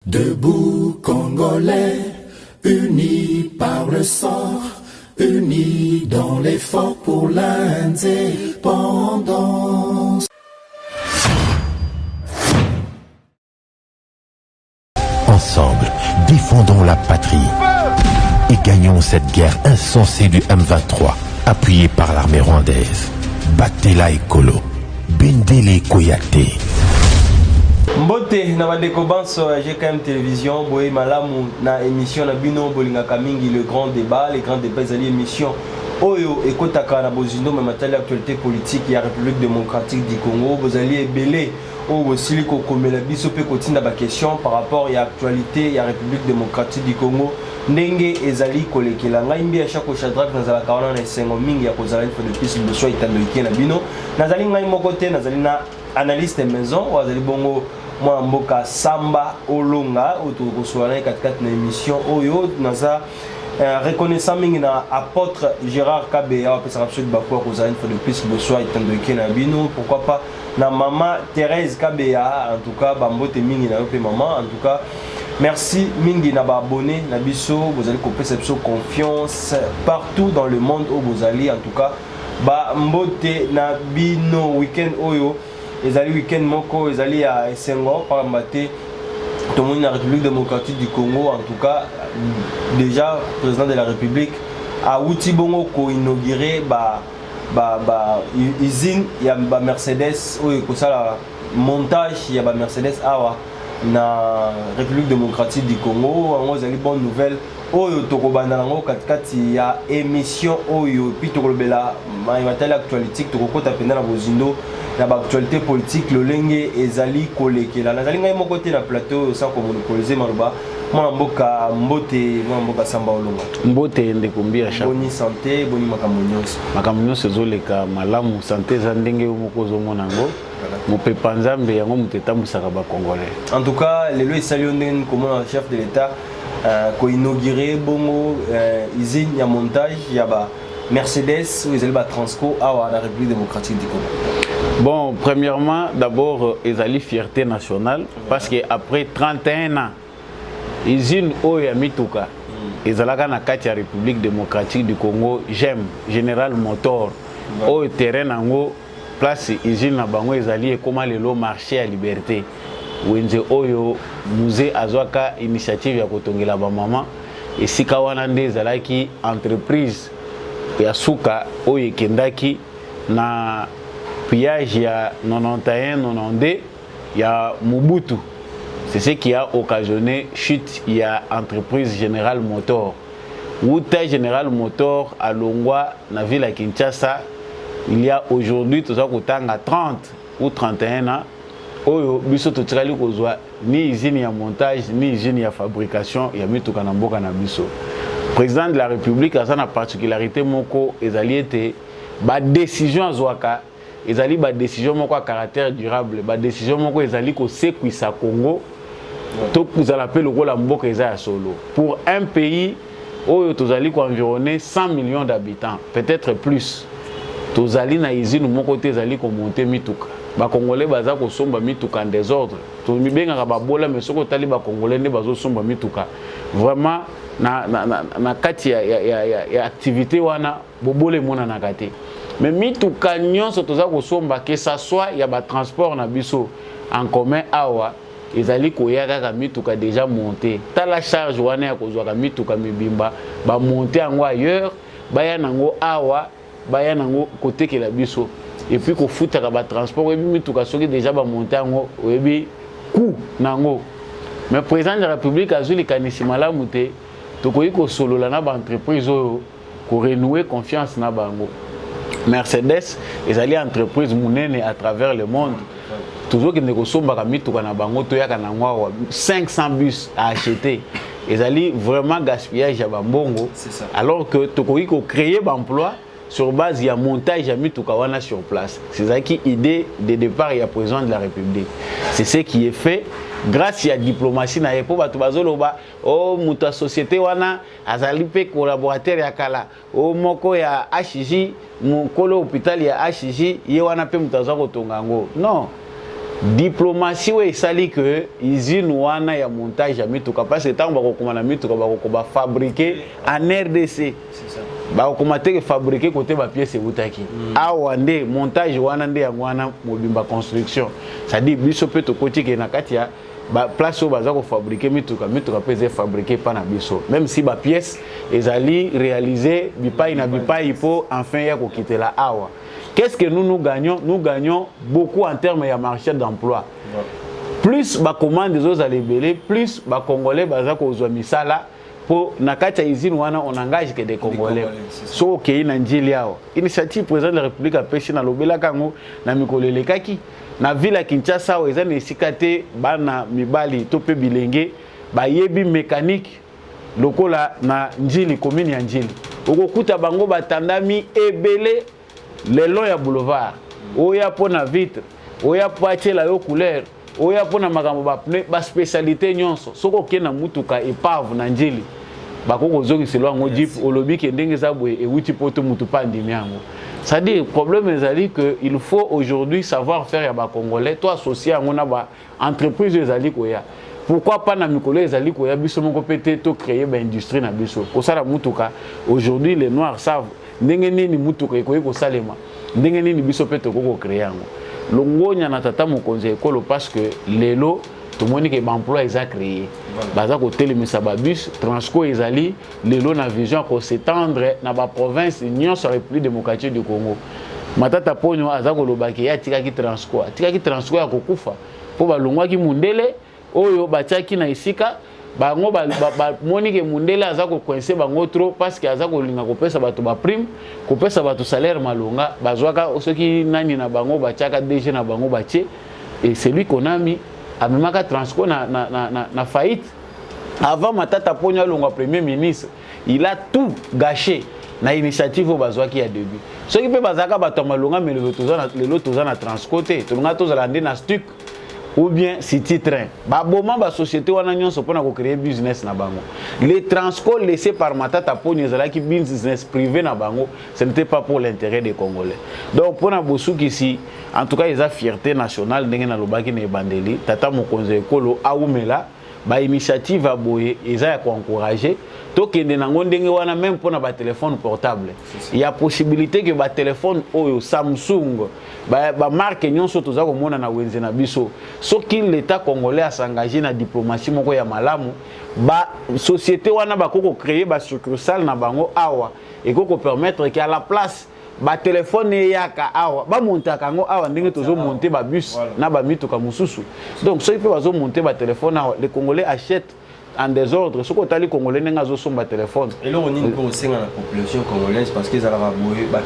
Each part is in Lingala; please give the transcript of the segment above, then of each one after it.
Debout Congolais, unis par le sang, unis dans l'effort pour l'indépendance. Ensemble, défendons la patrie et gagnons cette guerre insensée du M23, appuyée par l'armée rwandaise. Batela Ekolo, Bendele Koyate. Mbote na bandeko banso GKM Télévision boye malamu na émission na bino bolinga kamingi le grand débat ezali émission oyo ekotaka na bozindo ma matali actualité politique ya République démocratique du Congo bozali ebele o bosili ko komela biso pe kotinda ba question par rapport ya actualité ya République démocratique du Congo ndenge ezali kolekela ngai mbi ya chaque Shadrack nazala kawana na sengo mingi ya kozala info de plus de soit itando ikena bino nazali ngai moko te nazali na analyste maison wazali bongo moi mboka Samba Olonga autokosoana katikati na émission oyo naza reconnaissant mingi na apôtre Gérard Kabeya apesa absolu bakwa kozala info de plus de soit itando ikena bino pourquoi pas na maman Thérèse Kabeya en tout cas bambote mingi na yope maman en tout cas merci mingi na ba abonné na biso vous allez kopesa biso confiance partout dans le monde où vous allez en tout cas ba mbote na bino weekend oyo ezali weekend moko ezali ya Esengo par mbate tout le monde na République démocratique du Congo en tout cas déjà président de la République a outi bongo ko inaugurer ba usine ya ba Mercedes oyo ko sala montage ya ba Mercedes awa na République démocratique du Congo on ezali bonne nouvelle oyo tokobanda nango katikati ya émission oyo puis tokolobela matali actualité tokokota penda na bozindo na ba actualité politique lolenge ezali kolekela nazali ngai moko te na plateau sans monopoliser maloba mwana mboka mbote mwana mboka Samba Olonga mbote ndeko mbia chaque boni santé boni makambo nyonso zoleka malamu santé za ndenge moko zomona ngo mopepa nzambe yango mutetambusaka ba congolais en tout cas lelo esali ndenge comme chef de l'état ko inaugurer bongo usine ya montage ya ba Mercedes ou ezali ba Transco awa na République démocratique du Congo. Bon, premièrement, d'abord, ils ont fierté nationale parce qu'après 31 ans, usine Oya Mituka, ils ont la République démocratique du Congo, j'aime, Général Motor, au terrain en place usine na bango ezali comment le marché à liberté. Wenze Oyo musée Azwaka initiative ya kotongela ba mama et sikawana nde zalaki entreprise ya suka oyo kendaki na pillage il y a 91-92, il y a Mobutu. C'est ce qui a occasionné chute, il y a entreprise General Motor. Outa General Motor à Longwa, na ville à Kinshasa, il y a aujourd'hui tout ça à 30 ou 31 ans. Oyo biso to tsali kozwa ni usine ya montage ni usine ya fabrication ya mituka na mboka na biso. Président de la République a sa particularité moko ezali été ba décision azwaka ezali ba décision moko à caractère durable ba décision moko ezali ko sekwisa Congo to kuzala pe lokola mboka eza ya solo pour un pays oyo tozali ko environner 100 millions d'habitants peut-être plus tozali na usine moko te ezali ko monter mituka ba congolais baza ko somba mituka en désordre to mibenga ba bola mais soko tali ba congolais ne bazo somba mituka vraiment na kati ya activité wana bobole mona na kati mais mituka nyonso toza ko somba que ça soit ya ba transport na biso en commun awa ezali ko ya kaka mituka déjà monté ta la charge wana ya kozwa ka mituka mibimba ba monter yango ailleurs baya nango awa baya nango côté que la biso et puis ko futa ka ba transport et mituka soki déjà ba monter yango oyebi coût nango mais président de la République azuli kanisi malamu te tokoyi ko solola na ba entreprise oyo ko renouer confiance na bango Mercedes ezali entreprise munene à travers le monde toujours que ndeko somba ka mituka na bango to yaka na ngwa 500 bus à acheter ezali vraiment gaspillage ya bambongo alors que tokoyi ko créer ba emploi sur base ya montage ya mituka wana sur place c'est ça qui idée de départ ya président de la République c'est ce qui est fait grâce à la diplomatie na yepo bato bazoloba o muta société wana azali pe collaborateur ya kala o moko ya HJ mukolo hôpital ya HJ ye wana pe mutaza kotonga ngo non diplomatie ouais sali que usine wana ya montage ya mituka parce que tant bako komana mituka bako ba fabriquer en RDC c'est ça bako komate que fabriquer côté ba pièce utaki awa nde montage wana nde ya wana mobimba construction ça dit biso pe to koti ke na kati ya ba place où baza ko fabriquer mituka pese fabriquer pas na biso même si ba pièce ezali réaliser bipai na bipai pour enfin ya ko quitter la awa. Qu'est-ce que nous gagnons? Nous gagnons beaucoup en termes de marché d'emploi. Ouais. Plus ba commande des autres alébélés, plus ba Congolais baza ko zwa misala pour nakati usine wana on engage que des Congolais. So OK na njili yao. Initiative président de la République a pêché na lobela kango na mikolele kaki na ville ya Kinshasa eza na esikate bana mibali to pe bilenge ba yebi mécanique lokola na njili commune ya njili. Okokuta bango batandami ebele le long ya boulevard oya pona vitre oya poachela yo couleur oya pona makambo ba pneu ba spécialité nyonso soko kena mutuka epave na njili bakoko zoki selo ngo jeep olobi ke ndenge za boye e wuti poto mutu pandi miango. Ça dit problème ezali que il faut aujourd'hui savoir faire ya ba congolais to associer ngona ba entreprise ezali koya. Pourquoi pas na mikolo ezali koya biso moko pété to créer ba industrie na biso ko sala mutuka. Aujourd'hui les noirs savent ndenge nini mutuka ekoyi ko salema ndenge nini biso pe to ko créer yango longonya na tata mokonzi ekolo parce que lelo to moni ke ba emploi eza créé baza ko telemisa ba bus Transco ezali lelo na vision ko s'étendre na ba province Union sur République démocratique du Congo matata ponyo aza ko lobaki ya tikaki Transco ya kokufa po ba longwaki mundele oyo batiaki na isika bango ba moni ke mundele aza ko coincer bango trop parce que aza ko linga ko pesa bato ba prime ko pesa bato salaire malonga bazwaka soki nani na bango batiaka DG na bango batie et celui qu'on a mis amemaka Transco na faillite avant matata ponya longa premier ministre il a tout gâché na initiative bazwaki ya début soki pe bazaka bato malonga mais le toza na Transco te to nga toza lande na stuk ou bien City Train. Ba boma ba société wana nyonso pona ko créer business na bango. Les Transco laissés par Matata Ponyo ezalaki business privé na bango, ce n'était pas pour l'intérêt des Congolais. Donc pona bosuki ici, en tout cas ils a fierté nationale ndenge na lobaki na bandeli, tata mokonzi ekolo aumela ba initiative a boye eza ya ko encourager to kende nango ndenge wana même pona ba téléphone portable. Il y a possibilité que ba téléphone oyo Samsung ba marque nyonso toza ko mona na wenze na biso soki l'état congolais a s'engager na diplomatie moko ya malamu ba société wana ba koko créer ba succursale na bango awa et koko permettre que à la place ba téléphone yaka awa ba montaka ngo awa ndenge tozo monter ba bus na ba mituka mususu donc soki pe bazo monter ba téléphone awa les Congolais achètent en désordre ce que les Congolais n'ont pas son téléphone et là on est pour aussi dans la population congolaise parce qu'ils allaient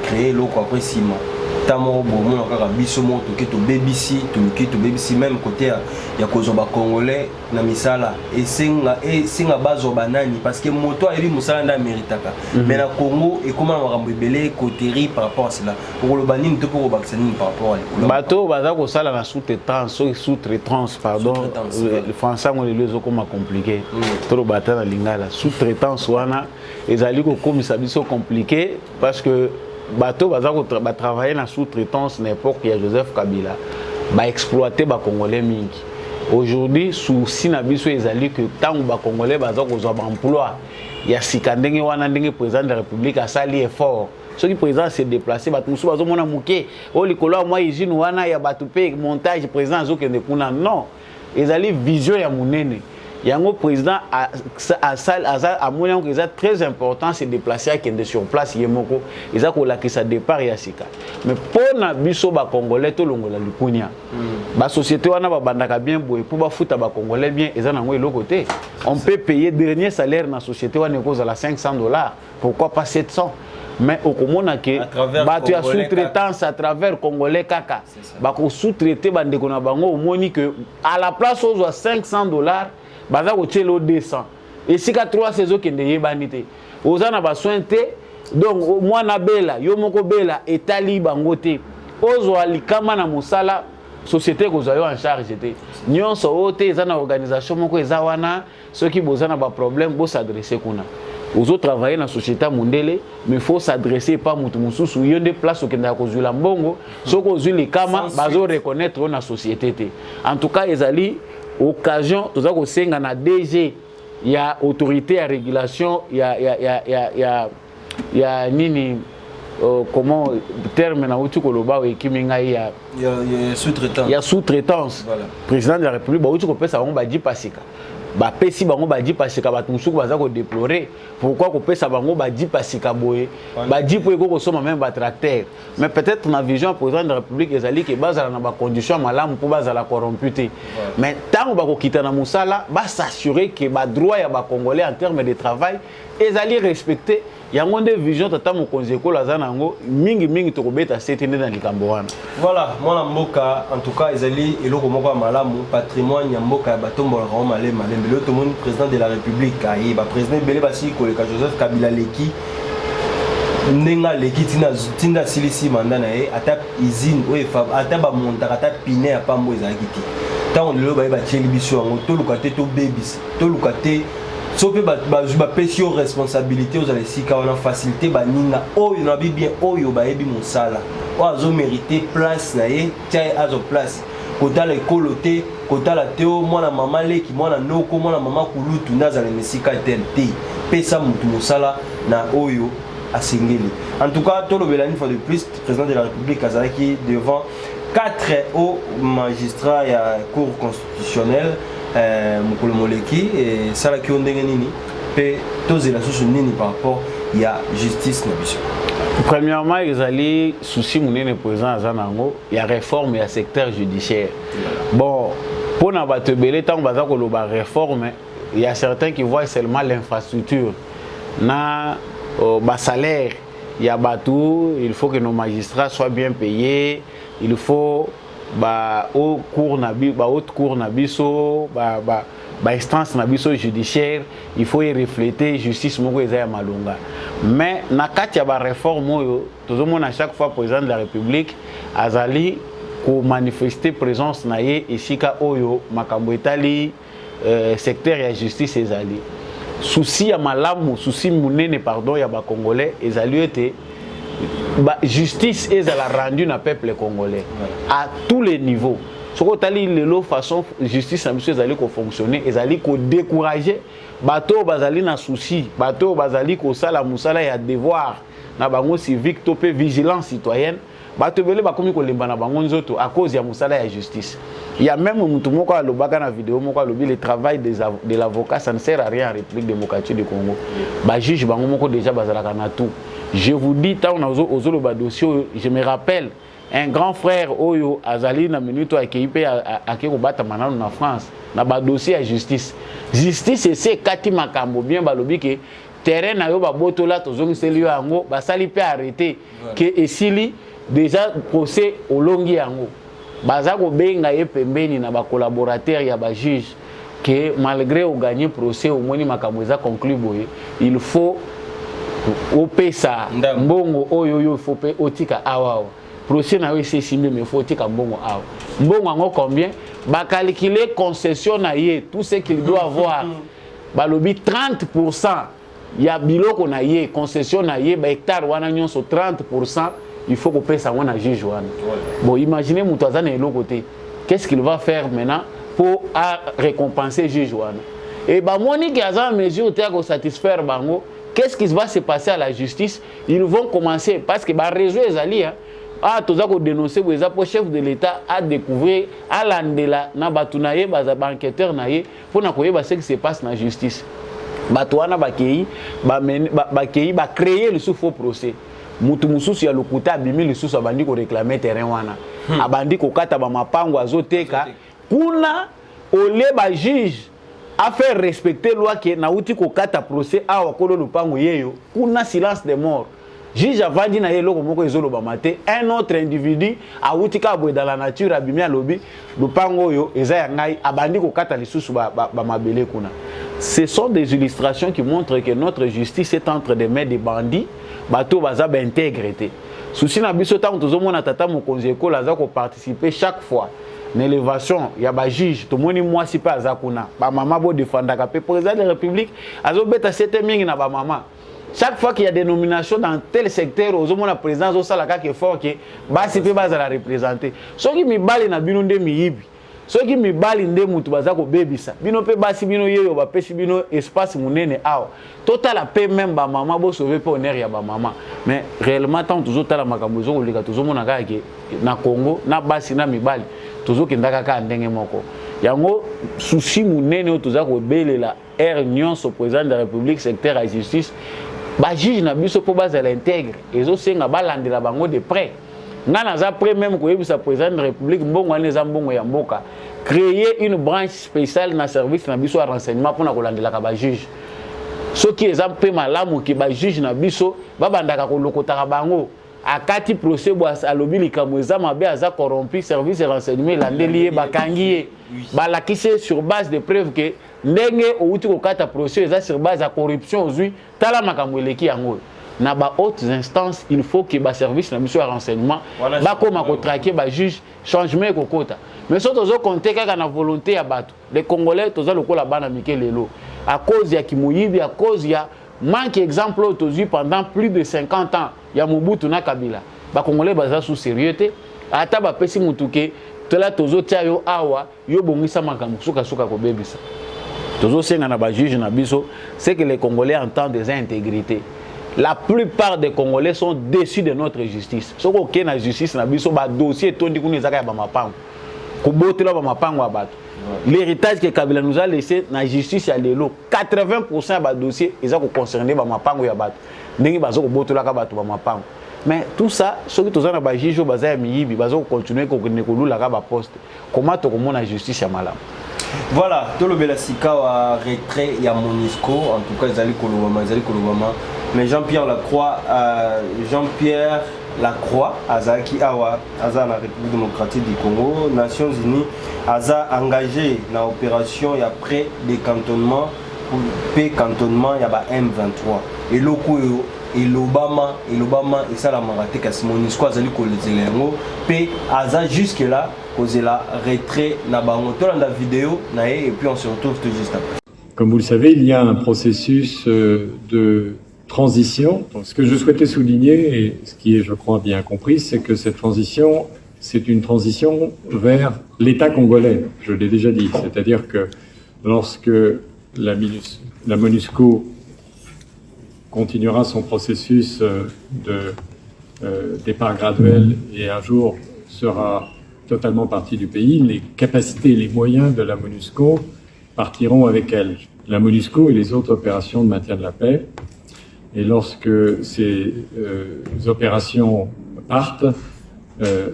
créer l'eau après 6 mois tamo bomo na kaka biso mo to BBC même côté ya kozoba congolais na misala et singa bazo banani parce que moto ali musala nda méritaka mais na Congo et comment makambo ebele côté par rapport à cela pour le banini to pour vacciner par rapport à bato baza ko sala na sous-traitance pardon le français mo les comme compliqué trop bata na lingala sous-traitance wana ezali ko komisa biso compliqué parce que bateau baza travailler na sous-traitance n'importe qui Joseph Kabila ba exploiter ba congolais mingi aujourd'hui souci na biso ezali que tant ba congolais baza ko zwa emploi ya sikandenge wana ndenge président de la République a sali effort ceux qui président se déplacer ba musu bazo mona muke o likolo moi usine wana ya batu pe montage président zo kende kuna non ezali vision ya munene yango président a moyen que c'est très important se déplacer à kende sur place yemoko eza ko la que ça départ ya sika mais pona biso ba congolais to longola likunya ba société wana ba bandaka bien boye pour ba futa ba congolais bien eza nango eloko te on peut payer dernier salaire na société wana ko za la $500 pourquoi pas 700 mais au komona que batu ya sous-traitance à travers congolais kaka ba ko sous-traiter bandeko na bango au moni que à la place aux $500 baza ko tshelo 200 et si ka 3 saisons kende yebani te ozana ba soin te donc mwana bela yo moko bela etali bango te ozo alikama na musala société ko zayo en charge te nyonso ote ezana organisation moko ezawana ceux qui bozana ba problème bo s'adresser kuna aux autres travailler dans la société mondiale, mais il faut s'adresser pas mutu mususu. Il y a des places où on a causé l'ambongo, ceux qui ont les kama, bazo reconnaître dans la société. En tout cas, ils allaient occasion, tout ça qu'on sait dans la DG, il y a autorité à régulation, il y a nini. Comment terme na uti koloba we kiminga ya sous-traitance. Il y a sous-traitance. Voilà. Président de la République ba uti ko pesa bango ba di pasika. Ba pesi bango ba di pasika ba tumusuku baza ko déplorer. Pourquoi ko pesa bango ba di pasika boye? Ba di po ko soma même ba tracteur. Mais peut-être na vision président de la République ezali ke bazala na ba condition malamu pour bazala corromputé. Mais tant ba ko kitana musala ba s'assurer que ba droit ya ba congolais en termes de travail ezali respecter. Il y a une vision tata mo konzeko la zanango mingi to kobeta setene dans likambo wana. Voilà, moi mboka en tout cas ezali eloko moko malamu patrimoine ya mboka batombo la Roma le le tout monde président de la République ayi ba président belé basi ko le Joseph Kabila leki nenga leki tina silisi manda na ye ata usine oefa ata ba monta ata pine ya pambo ezaki ti. Tant le ba tieli biso ngo to lukate to babies to lukate sope ba pesio responsabilité aux alesika on a facilité baninga oyo na bien oyo ba ebi mosala o azo mériter place na ye tia azo place kota la ekolote kota la teo mwana mama leki mwana noko mwana mama kulutu nazala mesika tente pesa mutu mosala na oyo asengeli. En tout cas tout le belani fois de plus président de la République azalaki devant 4 hauts magistrats ya cour constitutionnelle mukolo moleki et sala ki ondenge nini pe tozela susu nini par rapport ya justice na biso. Premièrement, ils allaient souci munene président azanango ya réforme ya secteur judiciaire. Bon, pour na batebele tant baza ko loba réforme, il y a certains qui voient seulement l'infrastructure na bas salaire, il y a batou, il faut que nos magistrats soient bien payés, il faut ba au cours nabi ba haute cour nabiso ba instance nabiso judiciaire il faut y refléter justice moko ezaya malunga mais na kati ya ba réforme oyo tozomona chaque fois président de la République azali ko manifester présence na ye esika oyo makambo etali secteur ya justice ezali souci ya malamu souci munene pardon ya ba congolais ezali ete ba justice est à la rendue na peuple congolais à tous les niveaux. Ce qu'on tali lelo façon justice na monsieur ezali ko fonctionner ezali ko décourager bato bazali na souci bato bazali ko sala musala ya devoir na bango civique to pe vigilance citoyenne bato belé ba komi ko lemba na bango nzoto à cause ya musala ya justice. Il y a même mutu moko alobaka na vidéo moko alobi le travail de l'avocat ça ne sert à rien en République démocratique du Congo. Ba juge bango moko déjà bazalaka na tout. Je vous dis, tant on dossier, je me rappelle un grand frère Oyo Azali na minute à Kéipé à Kérobata Manan en France, na ba dossier à justice. Justice c'est Kati Makambo bien balobi que terrain na yo ba botola tozongi selio yango ba sali pe arrêté que esili déjà procès au longi yango. Baza ko benga ye pembeni na ba collaborateur ya ba juge que malgré au gagner procès au moni makambo za conclu boye, il faut au pesa mbongo oyo yo faut pe otika awa procès na we c'est simé mais faut otika mbongo awa mbongo ngo combien ba calculer concession na ye tout ce qu'il doit avoir balobi 30% ya biloko na ye concession na ye ba hectare wana nyonso 30% il faut ko pesa wana juge wana bon imaginez mutu azana eloko te qu'est-ce qu'il va faire maintenant pour récompenser juge wana et ba moni ki azana mesure te ko satisfaire bango. Qu'est-ce qui va se passer à la justice? Ils vont commencer, parce que le réseau est allé, tout ça qu'on dénonce, le chef de l'État a découvert, à l'andela, na batunaye, enquêteur naye, pour nakoye ce qui se passe dans la justice. Batouana bakei, ba créer le sous faux procès. Mutu mususu ya lokuta abimi le sous abandi ko réclamer terrain wana. Abandi ko kata ba mapango azoteka. Kuna ole ba juge a faire respecter loi qui na uti ko kata procès a wakolo lupango yeyo kuna silence de mort juge avandi na yelo komoko ezolo ba maté un autre individu a uti ka boye dans la nature abimi alobi lupango yo eza ya ngai abandi ko kata lisusu ba mabele kuna. Ce sont des illustrations qui montrent que notre justice est entre des mains des bandits bato baza ba intégrité souci na biso tant tozomona tata mokonzi ekola za ko participer chaque fois élévation il y a ba juge tout monde moi si pas azakuna ba maman bo défendre ka président de la République azobeta 7 mingi na ba maman. Chaque fois qu'il y a des nominations dans tel secteur, aux hommes la présidence au salaka qui est fort que basi pe baza la représenter. Ceux qui mi bali na bino nde miyibi. Ceux qui mi bali nde mutu baza ko bebisa. Bino pe basi bino yeyo ba pesi bino espace munene awa. Total la paix même ba maman bo sauver pe honneur ya ba maman. Mais réellement tant toujours tala makambo zo koleka toujours mona ka ke na Congo na basi na mi bali. Toujours kindaka ka ndenge moko. Yango souci munene o toza ko belela air nyonso président de la République secteur à justice. Ba juge na biso po baza l'intègre ezo senga balandela bango de près ngana za près même ko yebisa président de la République mbongo ane za mbongo ya mboka créer une branche spéciale na service na biso à renseignement pour na kolandela ka ba juge soki eza pe malamu ki ba juge na biso babandaka ko lokota bango akati procès bo alobi likambo eza mabe aza corrompu service de renseignement landeli bakangi balakise sur base de preuves que ndenge outi ko kata procès eza sur base de corruption ozui tala makambo eleki yango na ba hautes instances il faut que ba service na mission de renseignement ba koma ko traquer ba juge changement ko kota mais so tozo compter kaka na volonté ya bato les congolais toza lokola bana mikelelo à cause ya kimoyibi à cause ya manque exemple autour pendant plus de 50 ans ya Mobutu na Kabila ba congolais baza sous sérieuxté ata ba pesi mutuke tola tozo tia yo awa yo bongisa makambo suka suka ko bebisa tozo senga na ba juge na biso c'est que les congolais entendent des intégrités. La plupart des congolais sont déçus de notre justice. Ce qu'on a na justice na biso ba dossier tondi kuni zaka ya ba mapango ko botela ba mapango abato. L'héritage que Kabila nous a laissé na justice ya lelo 80% ba dossier ils ont concerné ba mapango ya bato ndenge bazo ko botola ka bato ba mapango mais tout ça ceux qui tozana ba juge baza ya miyibi bazo continuer ko kolula ka ba poste comment to komona justice ya malamu. Voilà, tout le Belasika a retrait il y a Monisco en tout cas ils allaient Kolobama mais Jean-Pierre Lacroix Azaki Awa Aza la République démocratique du Congo Nations Unies Aza engagé dans l'opération il y a près des cantonnements pour paix cantonnement il y a M23 et loko et l'Obama et ça la maraté kasi Monisco Azali Kolezelengo paix Aza jusque là cause la retrait na bango to la vidéo et puis on se retrouve tout juste après. Comme vous le savez, il y a un processus de transition. Donc, ce que je souhaitais souligner, et ce qui est, je crois, bien compris, c'est que cette transition, c'est une transition vers l'État congolais. Je l'ai déjà dit. C'est-à-dire que lorsque la MONUSCO continuera son processus de départ graduel et un jour sera totalement partie du pays, les capacités et les moyens de la MONUSCO partiront avec elle. La MONUSCO et les autres opérations de maintien de la paix. Et lorsque ces opérations partent,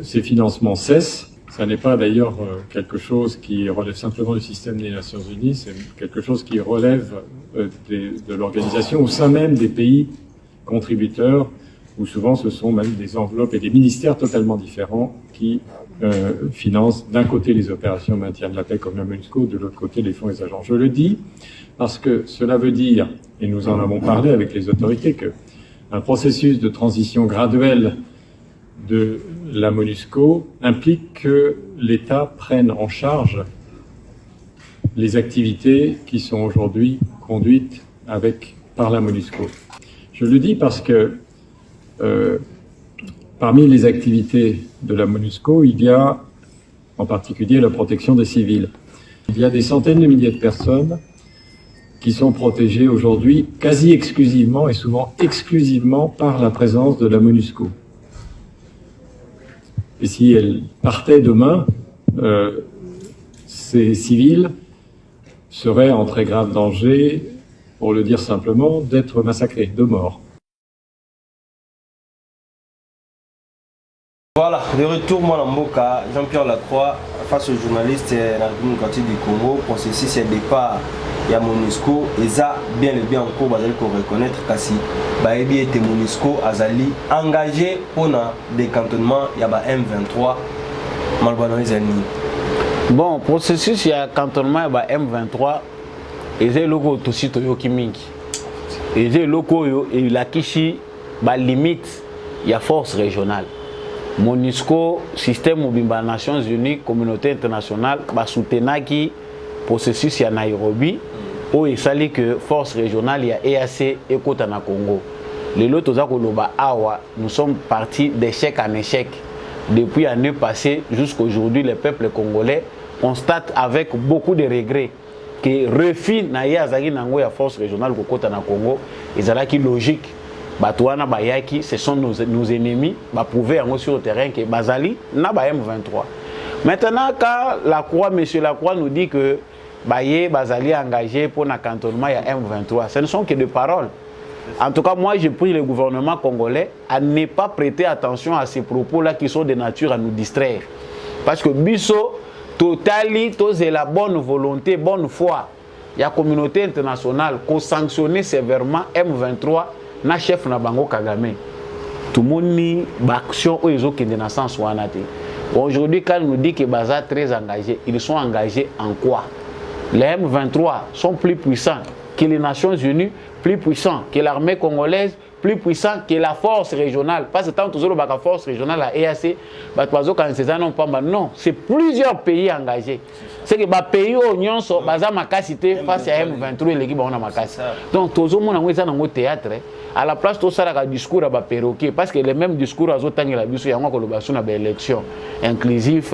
ces financements cessent. Ça n'est pas d'ailleurs quelque chose qui relève simplement du système des Nations Unies, c'est quelque chose qui relève de l'organisation au sein même des pays contributeurs, où souvent ce sont même des enveloppes et des ministères totalement différents qui financent d'un côté les opérations de maintien de la paix comme la MONUSCO, de l'autre côté les fonds et les agents. Je le dis parce que cela veut dire, et nous en avons parlé avec les autorités, qu'un processus de transition graduelle de la MONUSCO implique que l'État prenne en charge les activités qui sont aujourd'hui conduites par la MONUSCO. Je le dis parce que parmi les activités de la MONUSCO, il y a en particulier la protection des civils. Il y a des centaines de milliers de personnes qui sont protégées aujourd'hui quasi exclusivement et souvent exclusivement par la présence de la MONUSCO. Et si elle partait demain, ces civils seraient en très grave danger, pour le dire simplement, d'être massacrés, de mort. Voilà, de retour moi Mboka, Jean-Pierre Lacroix, face aux journalistes de la République démocratique du Congo, processus et départ, il y a MONUSCO, et ça, bien et bien encore, vous allez reconnaître qu'asi, Baebi était MONUSCO, Azali, engagé pour le décantonnement, il y a M23, Malbano Zani. Bon, processus, il y a cantonnement, il y a M23, et j'ai le logo aussi, Toyoki Minki. Et j'ai le logo, et la Kishi, limite, il y a force régionale. MONUSCO, système Mobimba Nations Unies, communauté internationale, ba soutenaki processus à Nairobi, où il s'allie que force régionale y a EAC et Kota na Congo. Les lots awa, nous sommes partis d'échec en échec. Depuis l'année passée jusqu'à aujourd'hui, le peuple congolais constate avec beaucoup de regrets que refus na yazaki nango ya force régionale Kota na Congo, ezalaki logique. Batouana Bayaki, ce sont nos ennemis, bah prouver sur le terrain que Bazali n'a pas M23. Maintenant, quand la Croix, monsieur Lacroix nous dit que Bazali est engagé pour un cantonnement à M23, ce ne sont que des paroles. En tout cas, moi, je prie le gouvernement congolais à ne pas prêter attention à ces propos-là qui sont de nature à nous distraire. Parce que Bisso, totali, tous la bonne volonté, bonne foi. Il y a la communauté internationale qui a sanctionné sévèrement M23. Na chef na bango Kagame. Tout le monde ni action ou ils ont qui dans sens wanate. Aujourd'hui quand on nous dit que Baza très engagés, ils sont engagés en quoi? Les M23 sont plus puissants que les Nations Unies, plus puissants que l'armée congolaise, plus puissants que la force régionale. Parce que tant toujours la force régionale à EAC, non, c'est plusieurs pays engagés. C'est que les pays union sont Baza Makasité face à M23 et l'équipe on a Makasité. Donc tout le monde a un théâtre. À la place tout ça a un discours à perroquet parce que les mêmes discours à autant que la biso yango kolobation na élection inclusif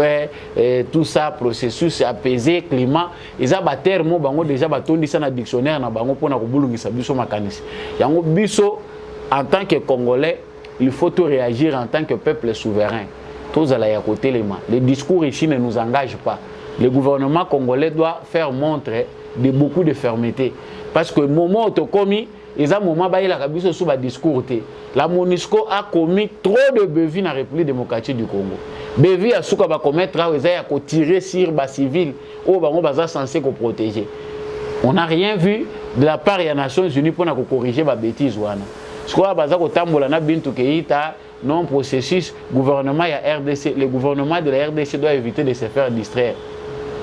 tout ça processus apaisé climat ils a ba terme bango déjà ba tondisa na dictionnaire na bango pona ko bulungisa biso makanisi yango biso en tant que Congolais il faut tout réagir en tant que peuple souverain tous à la côté les mains les discours ici ne nous engagent pas le gouvernement congolais doit faire montre de beaucoup de fermeté parce que moment autocomi et ça moment ba il a biso sous ba discours la MONUSCO a commis trop de bévues dans la République démocratique du Congo. Bévues a souka ba commettre là ils a tirer sur ba civil au bango baza censé ko protéger. On n'a rien vu de la part des Nations Unies pour corriger ba bêtises wana. Ce qu'on baza ko tambola na bintu keita non processus gouvernement ya RDC le gouvernement de la RDC doit éviter de se faire distraire.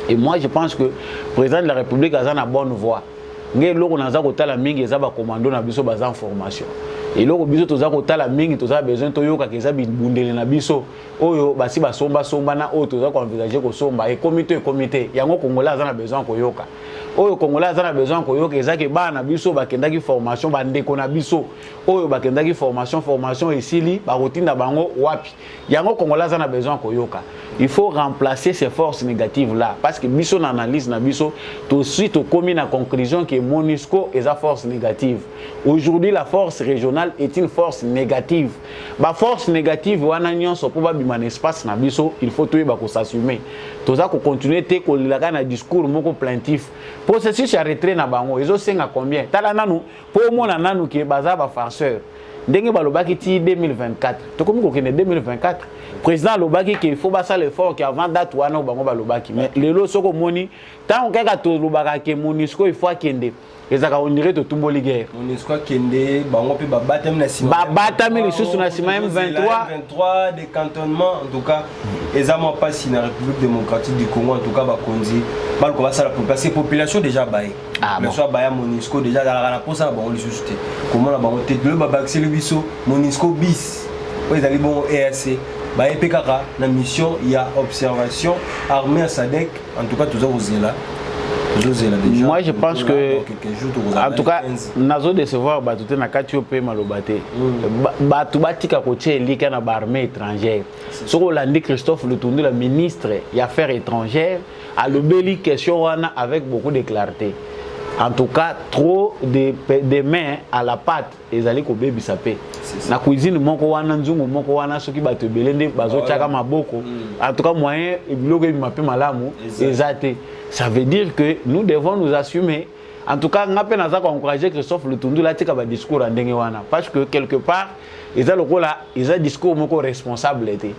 Et moi je pense que le président de la République a une bonne voie. Nge loko naza kotala mingi eza ba commando na biso baza en formation et loko biso toza kotala mingi toza besoin toyoka keza bundele na biso oyo basi basomba somba na oyo toza ko envisager ko somba et comité yango congolais aza na besoin koyoka oyo congolais aza na besoin koyoka ezaki bana biso bakendaki formation bandeko na biso oyo bakendaki formation esili ba rotinda bango wapi yango congolais aza na besoin koyoka. Il faut remplacer ces forces négatives là parce que biso na analyse na biso tout suite au commis na conclusion que MONUSCO est une force négative. Aujourd'hui la force régionale est une force négative. Ba force négative wana nyonso pour ba bimana espace na biso il faut tout ba ko s'assumer. Toza ko continuer te ko lilaka na discours moko plaintif. Processus ya retrait na bango ezo senga combien? Tala nanu pour mona nanu ki baza ba farceur. Ndenge balobaki ti 2024. To komi ko kene 2024. Président lobaki qu'il faut passer l'effort qu'avant date wana bango balobaki mais lelo soko moni tant on kaka to lobaka ke MONUSCO il faut kende ezaka on dirait to tumboli guerre MONUSCO kende bango pe babatami na sima babatami lisusu na sima M23 des cantonnements en tout cas ezama pas na République démocratique du Congo en tout cas bakonzi balko basala pour passer population déjà baé mais soit baya MONUSCO déjà dans la pour ça bango lisusu te comment la bango te le babakse le biso MONUSCO bis ils allaient bon EAC bah EPKK la mission il y a observation armée à SADC en tout cas tous vous là déjà moi je pense que en tout cas nazo de se voir bah tout na kati op malobate bah tout batika côté lika na armée étrangère soko landi Christophe Lutundu la ministre des affaires étrangères a le beli question wana avec beaucoup de clarté. En tout cas, trop de mains à la pâte et allez ko baby sapé. Na cuisine moko wana nzungu moko wana soki bato belende bazo tchaka maboko. En tout cas moyen et bloqué mapé malamu ezate. Ça veut dire que nous devons nous assumer. En tout cas, ngape naza ko encourager Christophe Lutundu la tika ba discours ndenge wana parce que quelque part eza lokola eza discours moko responsable était.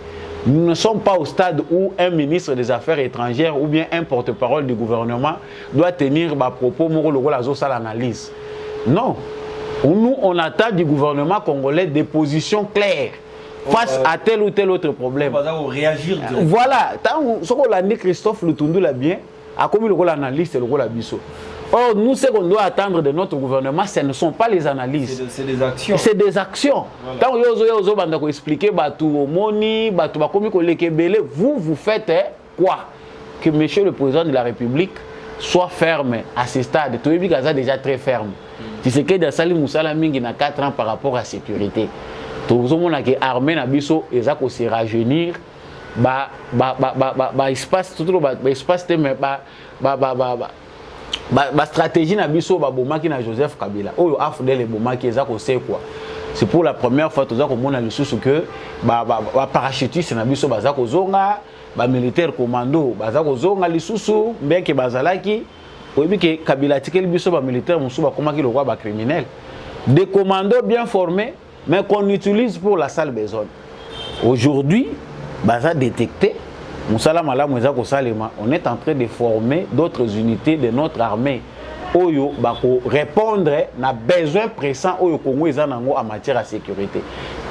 Nous ne sommes pas au stade où un ministre des Affaires étrangères ou bien un porte-parole du gouvernement doit tenir des propos à l'analyse. Non. Nous, on attend du gouvernement congolais des positions claires face à tel ou tel autre problème. Réagir. Voilà. Tant que Christophe Lutundu l'a bien, a commis l'analyse et le biso. Or, nous, ce qu'on doit attendre de notre gouvernement, ce ne sont pas les analyses. C'est des actions. C'est des actions. Voilà. Quand vous expliquez, vous faites quoi? Que monsieur le président de la République soit ferme à ce stade. Tout le monde est déjà très ferme. Tu sais que dans Salim Moussala Mingi na 4 ans par rapport à la sécurité. Tout le monde est armé na biso et ça se rajeunir. Espace tout le espace stratégie na biso ba bomaki na Joseph Kabila. Oyo afdel le bomaki eza ko c'est quoi? C'est pour la première fois tout ça comme on a le sous que parachutiste na biso baza ko zonga, ba militaire commando baza ko zonga lisusu mbeke bazalaki. Oyebi que Kabila tikeli biso ba militaire musu ba komaki le roi ba criminel. Des commandos bien formés mais qu'on utilise pour la sale besogne. Aujourd'hui, baza détecté on est en train de former d'autres unités de notre armée oyo bako répondre na besoin pressant oyo Congo en matière de sécurité.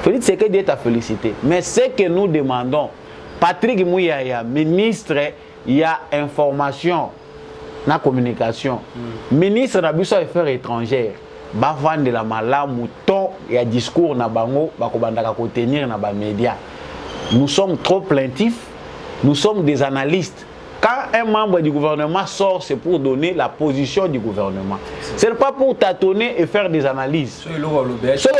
Félix Tshisekedi est à féliciter, mais ce que nous demandons, Patrick Mouyaya, ministre, il y a information, na communication, ministre de l'Affaires Affaires étrangères, ba vendre la malamu ton il y a discours na bango bako bandaka ko tenir na ba médias. Nous sommes trop plaintifs. Nous sommes des analystes. Quand un membre du gouvernement sort, c'est pour donner la position du gouvernement. Ce n'est pas pour tâtonner et faire des analyses. Soit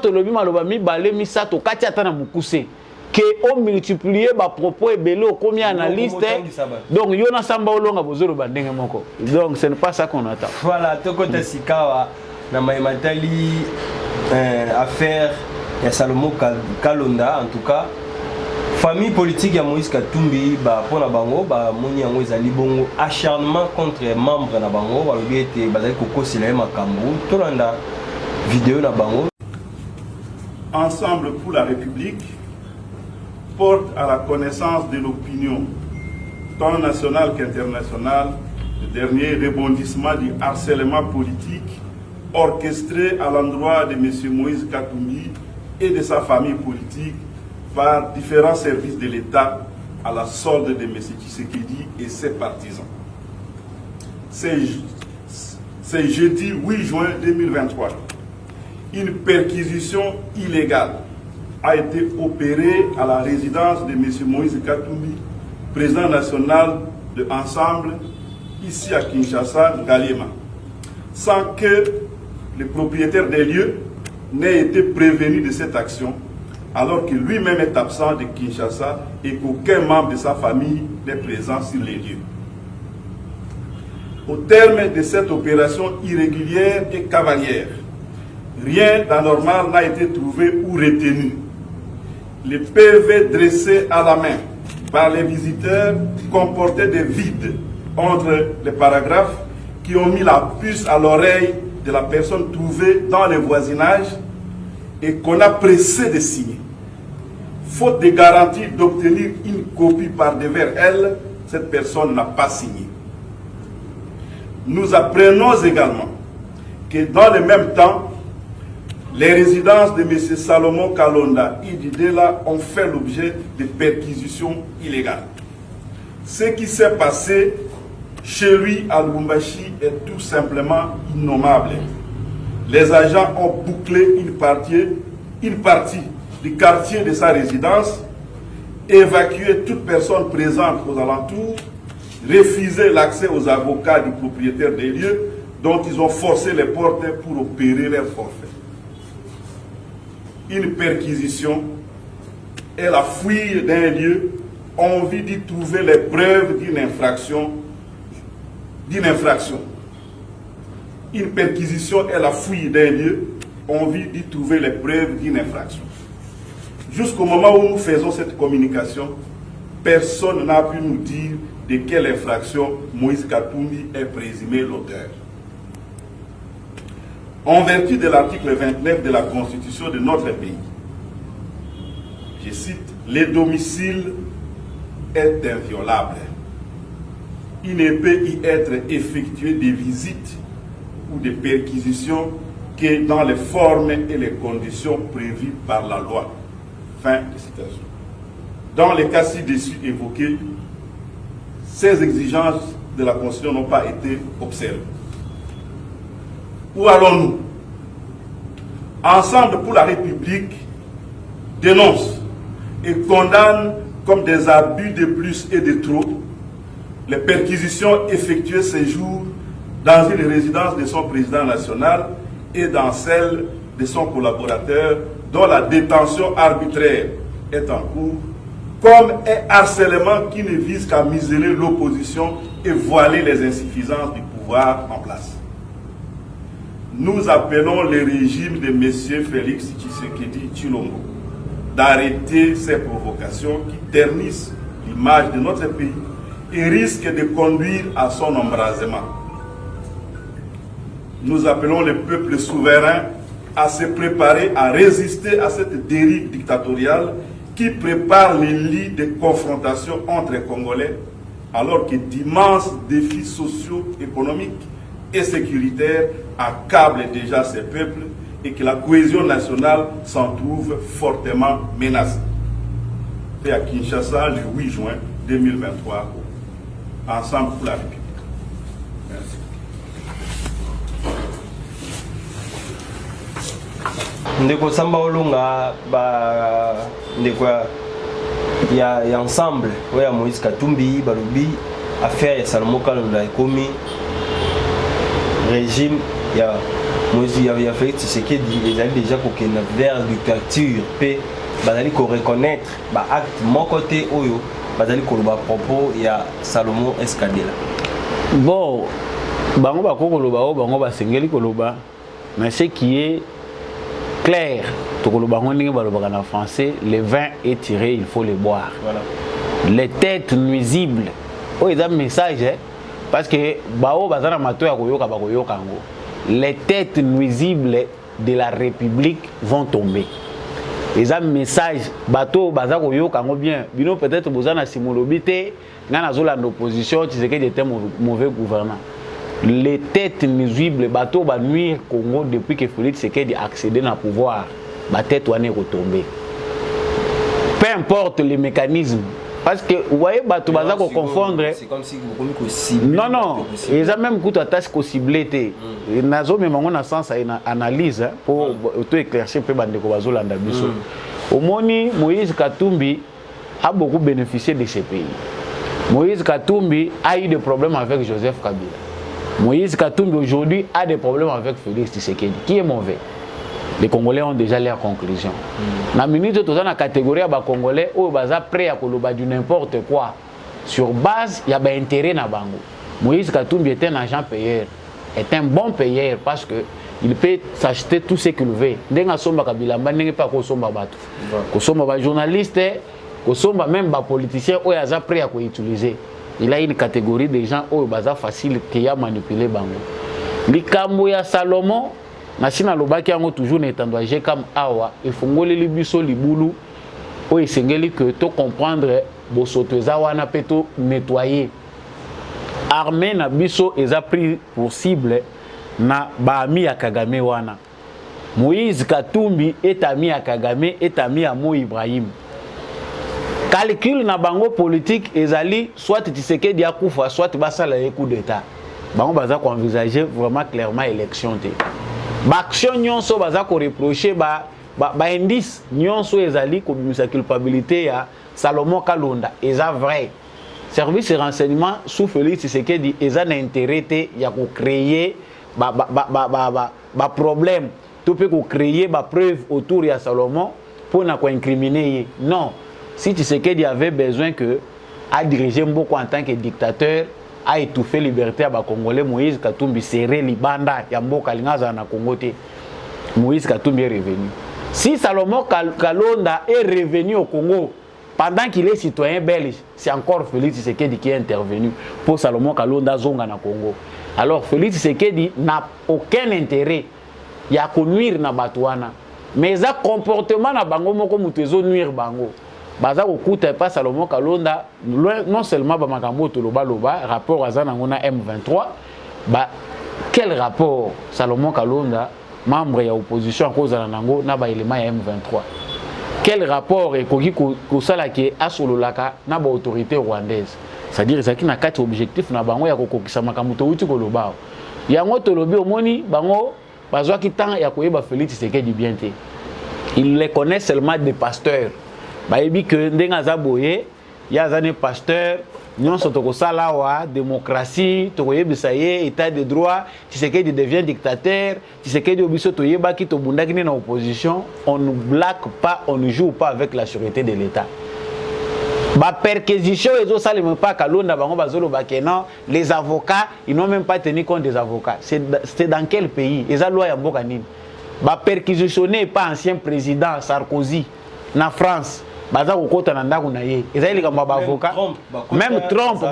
le lobby malobami balé misato katiatana mukuse que on multiplier ba propos et bello combien analystes donc yona samba olonga bozolo bandenge moko. Donc ce n'est pas ça qu'on attend. Voilà, tokota sikawa na maimatali affaire ya Salomo Kalonda en tout cas. Famille politique ya Moïse Katumbi ba pona bango ba moni yango ezali bongo acharnement contre membre na bango ba lobi ete bazali kokosila makambo tolanda vidéo na bango. Ensemble pour la République porte à la connaissance de l'opinion tant nationale qu'internationale le dernier rebondissement du harcèlement politique orchestré à l'endroit de M. Moïse Katumbi et de sa famille politique par différents services de l'État à la solde de M. Tshisekedi et ses partisans. C'est jeudi 8 juin 2023. Une perquisition illégale a été opérée à la résidence de M. Moïse Katumbi, président national de Ensemble, ici à Kinshasa, Ngaliema, sans que le propriétaire des lieux n'ait été prévenu de cette action, alors que lui-même est absent de Kinshasa et qu'aucun membre de sa famille n'est présent sur les lieux. Au terme de cette opération irrégulière et cavalière, rien d'anormal n'a été trouvé ou retenu. Les PV dressés à la main par les visiteurs comportaient des vides entre les paragraphes qui ont mis la puce à l'oreille de la personne trouvée dans le voisinage et qu'on a pressé de signer. Faute de garantie d'obtenir une copie par devers elle, cette personne n'a pas signé. Nous apprenons également que dans le même temps, les résidences de M. Salomon Kalonda et d'Idela ont fait l'objet de perquisitions illégales. Ce qui s'est passé chez lui à Lubumbashi est tout simplement innommable. Les agents ont bouclé une partie du quartier de sa résidence, évacué toute personne présente aux alentours, refusé l'accès aux avocats du propriétaire des lieux dont ils ont forcé les portes pour opérer leur forfait. Une perquisition est la fouille d'un lieu, envie d'y trouver les preuves d'une infraction. Une perquisition est la fouille d'un lieu, envie d'y trouver les preuves d'une infraction. Jusqu'au moment où nous faisons cette communication, personne n'a pu nous dire de quelle infraction Moïse Katumbi est présumé l'auteur. En vertu de l'article 29 de la Constitution de notre pays, je cite, le domicile est inviolable. Il ne peut y être effectué des visites ou des perquisitions que dans les formes et les conditions prévues par la loi. Fin de citation. Dans les cas ci-dessus évoqués, ces exigences de la Constitution n'ont pas été observés. Où allons-nous? Ensemble pour la République dénonce et condamne comme des abus de plus et de trop les perquisitions effectuées ces jours dans une résidence de son président national et dans celle de son collaborateur dont la détention arbitraire est en cours, comme un harcèlement qui ne vise qu'à museler l'opposition et voiler les insuffisances du pouvoir en place. Nous appelons le régime de M. Félix Tshisekedi Tshilombo d'arrêter ces provocations qui ternissent l'image de notre pays et risquent de conduire à son embrasement. Nous appelons le peuple souverain à se préparer à résister à cette dérive dictatoriale qui prépare les lits de confrontation entre les Congolais, alors que d'immenses défis sociaux, économiques et sécuritaires accablent déjà ces peuples et que la cohésion nationale s'en trouve fortement menacée. Fait à Kinshasa le 8 juin 2023, ensemble pour la République. Merci. Ndeko Samba Olunga ndeko ya ensemble ya Moïse Katumbi balobi affaire ya Salomon Kalonda ekomi régime ya Moïse ya Félix Tshisekedi ezali déjà kokenda vers dictature pe bazali ko reconnaître ba acte mon côté oyo bazali koloba propos ya Salomon Eskadela. Bon, bango ba koloba o bango ba sengeli koloba mais ce qui est clair, en français, le vin est tiré, il faut le boire. Voilà. Les têtes nuisibles, oh, ils ont un message, parce que les têtes nuisibles de la République vont tomber. Ils ont un message, bateau, bien, peut-être vous avez simulobité, dans l'opposition, tu sais que j'étais mauvais gouvernant. Les têtes nuisibles, bateau va nuire Congo depuis que Félix Tshisekedi a accédé au pouvoir. La tête doit retomber. Peu importe les mécanismes. Parce que vous voyez, bateau va confondre. C'est comme si vous ciblez. Non, non. Ils ont même coup d'attache qu'on ciblé. Nazo même on a sens à une analyse pour tout éclaircir peu bande ko bazolanda biso. Au moni Moïse Katumbi a beaucoup bénéficié de ce pays. Moïse Katumbi a eu des problèmes avec Joseph Kabila. Moïse Katumbi aujourd'hui a des problèmes avec Félix Tshisekedi. Qui est mauvais? Les Congolais ont déjà leur conclusion. Dans la minute, dans la catégorie des Congolais, ils sont prêts à faire du n'importe quoi. Sur base, il y a un intérêt dans Bango. Moïse Katumbi est un agent payeur. Est un bon payeur parce qu'il peut s'acheter tout ce qu'il veut. Dès que Somba Kabila, il n'y a pas de Somba Batou. Somba journaliste, Somba même politicien, ils sont prêts à utiliser. Il a une catégorie de gens qui sont faciles à manipuler. Les Kamboya Salomon, Nasina Lobaki a toujours été comme Awa, et Fongole Libiso Liboulou, où il s'engage que tout comprendre, Bosotezawana peut tout nettoyer. Armée na biso est pris pour cible na Bahami à Kagame wana. Moïse Katumbi est ami à Kagame, est ami à Mo Ibrahim. Calcul na bango politique ezali soit Tshisekedi akufa soit basala coup d'état. Bango baza ko envisager vraiment clairement élection té. Ba action nyonso baza ko reprocher ba indice nyonso ezali ko bimisa culpabilité ya Salomon Kalonda eza vrai. Service de renseignement sous Félix Tshisekedi eza na intérêt té ya ko créer ba problème tout peut ko créer ba preuve autour ya Salomon pour na ko incriminer. Non. Si Tshisekedi avait besoin que à diriger beaucoup en tant que dictateur, à étouffer la liberté à Congolais, Moïse Katumbi serait Libanda, Yamboka Lingaza na Congo. Moïse Katumbi est revenu. Si Salomon Kalonda est revenu au Congo pendant qu'il est citoyen belge, c'est encore Félix Tshisekedi qui est intervenu pour Salomon Kalonda zonga na Congo. Alors Félix Tshisekedi n'a aucun intérêt à nuire na Batouana, mais ça comportement na bango moko mutezo nuire bango. Baza okuta pas Salomon Kalonda non seulement ba makambo to loba rapport azana ngona M23 ba quel rapport Salomon Kalonda membre ya opposition cause na nango na ba élément ya M23 quel rapport ekoki ko sala ki asololaka na ba autorité rwandaise c'est-à-dire ezaki na kati objectif na bango ya kokokisa makambo to uti koloba yango tolobi omoni bango bazwaki temps ya koyeba Félix Tshisekedi bien te. Ils les connaissent seulement des pasteurs. Bayebi que ndenga za boye ya zane pasteur nyonso tokosala wa démocratie tokoyebisa ye état de droit Tshisekedi devient dictateur Tshisekedi obiso toyebaki tobundaki na opposition. On ne blague pas, on ne joue pas avec la sûreté de l'État. Ba perquisition même pas Kalonda bango bazolo bakena les avocats ils n'ont même pas tenu compte des avocats. C'est dans quel pays? Eza loi ya mboka nini? Ba perquisitionner pas ancien président Sarkozy na France. Baza kokota na ndako na ye. Ezali kama ba avocat. Même Trump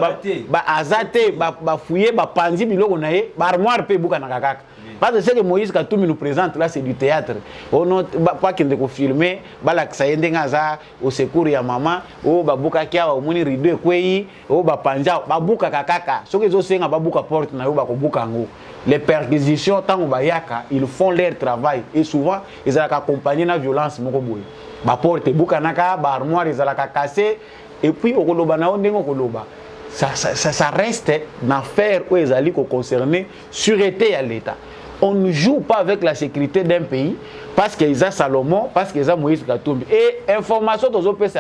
ba azate ba fouiller ba panzi biloko na ye, ba armoire pe buka na kakaka. Parce que ce que Moïse Katumbi nous présente là, c'est du théâtre. On n'a pas qu'il faut filmer, balak sayendengaza au secours ya maman, au babuka kia au moni rideau kwei, au bapanja, babuka kakaka. Ce que je babuka porte na yo bakobuka ngo. Les perquisitions tant au bayaka, ils font leur travail et souvent ils ont accompagné la violence moko boy. Ba porte buka naka, ba armoire ils ont cassé et puis au koloba na ondengo koloba. Ça reste une affaire où ils allaient concerner sûreté à l'État. On ne joue pas avec la sécurité d'un pays parce qu'ils ont Salomon, parce qu'ils ont Moïse Katumbi. Et information aux autres c'est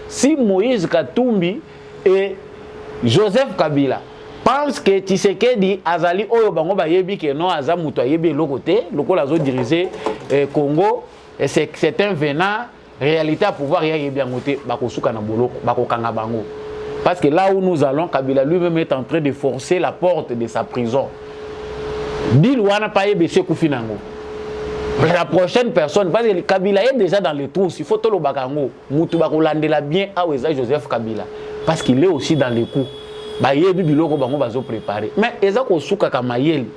si Moïse Katumbi et Joseph Kabila pensent que Tshisekedi Azali Oyo Bango Bayebi que non Azamuto Yebi le côté, le coup lazo dirigé Congo, c'est un venant réalité à pouvoir y bien côté Bakosuka na boloko, Bakokanga Bango. Parce que là où nous allons, Kabila lui-même est en train de forcer la porte de sa prison. Bilwana paye bese kufinango. La prochaine personne, parce que Kabila est déjà dans les trous, il faut tout le bakango. Moutou bakolandela bien à Joseph Kabila. Parce qu'il est aussi dans les coups. Baye biloko bango bazo préparer. Mais eza ko suka kamayeli.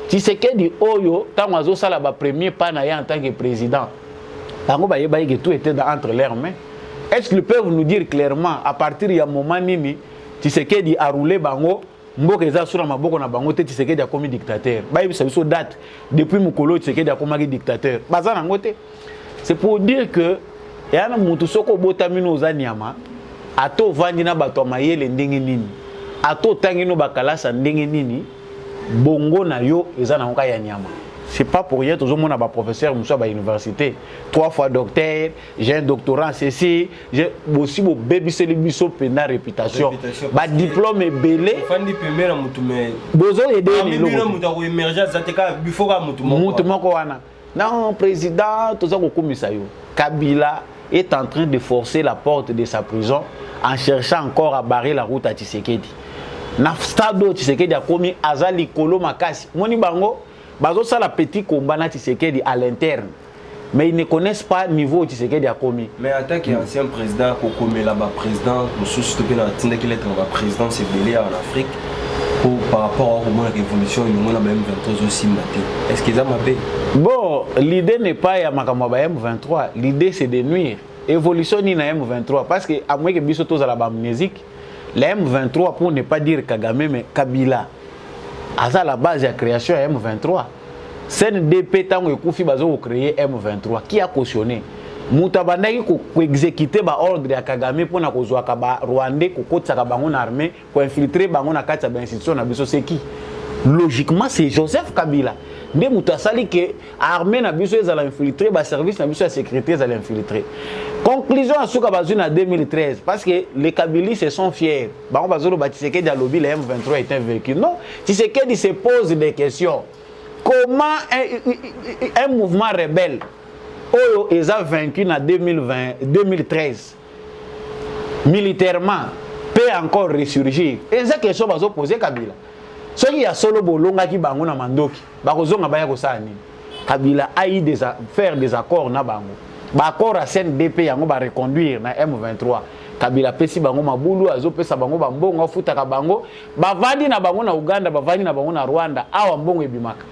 Tshisekedi oyo tant azo sala ba premier pas na en tant que président. Bango baye que tout était entre leurs mains. Est-ce qu'ils peuvent nous dire clairement à partir de moment nini Tshisekedi a roulé bango mboka eza sura maboko na bango te Tshisekedi a commis dictateur. Ba yebisa biso date depuis mukolo Tshisekedi a commis dictateur. Baza nango te. C'est pour dire que yana mutu soko botami no zanyama ato vandi na bato mayele ndenge nini. Ato tangino bakalasa ndenge nini bongo na yo eza na nka ya nyama. C'est pas pour rien, toujours mon professeur à l'université. 3 fois docteur, j'ai un doctorat en ceci, j'ai aussi mon baby célébiso pena réputation. Ba diplôme est belé. Fandi pemera mutume. Bozo aider les locaux. Mutu émergence zateka before mutu moko wana. Non, président, tout ça komisa yo. Kabila est en train de forcer la porte de sa prison en cherchant encore à barrer la route à Tshisekedi. Na stade Tshisekedi a commis azali kolo makasi. Moni bango bazo ça la petit combat na Tshisekedi à l'interne. Mais ils ne connaissent pas le niveau où Tshisekedi a commis. Mais en tant qu'ancien président, Kokome là-bas, président, nous sommes qu'il est président, c'est belé en Afrique. Par rapport à la révolution, nous avons M23 aussi. Est-ce qu'ils ont mabé? Bon, l'idée n'est pas à M23. L'idée c'est de nuire. Évolution ni na M23. Parce que à moins que Bissoto à la amnésique, la M23 pour ne pas dire Kagame, mais Kabila. À la base de la création M23. CNDP tant que Koufi Bazo créé M23 qui a cautionné Moutabandaki ko exécuter ba ordre ya Kagame pour na kozwa ka ba Rwandais ko kotsa ka bango na armée ko infiltrer bango na kati ya institution na biso c'est qui? Logiquement c'est Joseph Kabila. Nde mutasali que armée na biso ezala infiltrer ba service na biso ya sécurité ezala infiltrer. Conclusion à Souka Bazouna en 2013 parce que les Kabilis se sont fiers. Bango Bazolo Tshisekedi a lobby le M23 est invaincu. Non, Tshisekedi se pose des questions. Comment un mouvement rebelle est vaincu en 2013 militairement peut encore ressurgir? Et c'est question que vous posez Kabila. Ce qui a solo bolonga qui bango na mandoki, bakozonga baya kosani. Kabila a eu faire des accords na bango. Ba accord à CNDP yango ba reconduire na M23. Kabila pesi bango mabulu azo pesa bango bambongo futa ka bango, bavandi na bango na Uganda, bavandi na bango na Rwanda, awa mbongo ebimaka.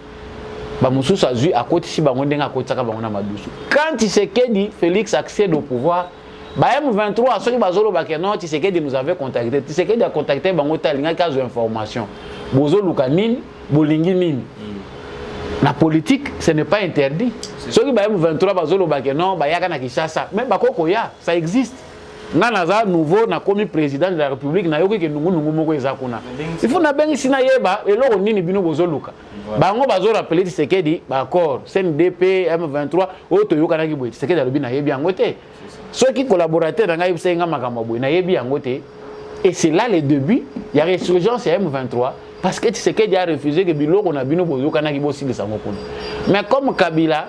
Bamususu azui à côté si bango ndenga côté saka bango na madusu. Quand Tshisekedi Félix accède au pouvoir, ba M23 ceux qui bazolo ba non Tshisekedi nous avait contacté. Tshisekedi a contacté bango talinga kazo information. Bozo lukanini, bolingi nini. La politique ce n'est pas interdit. Ceux qui ba M23 bazolo ba non ba yaka na Kinshasa, même ba kokoya, ça existe. nga naza nouveau na komi président de la République na yoki ke nungu moko eza kuna il faut na bengi sina yeba eloko nini bino bozoluka bango bazo rappeler Tshisekedi ba accord CNDP M23 oto yoka na kiboye Tshisekedi alobi na yebi yango te ceux qui collaborateur na ngai bisenga makambo boye na yebi yango te et c'est là le début il y a résurgence ya M23 parce que Tshisekedi a refusé que biloko na bino boyoka na kibosi de sango kuna mais comme Kabila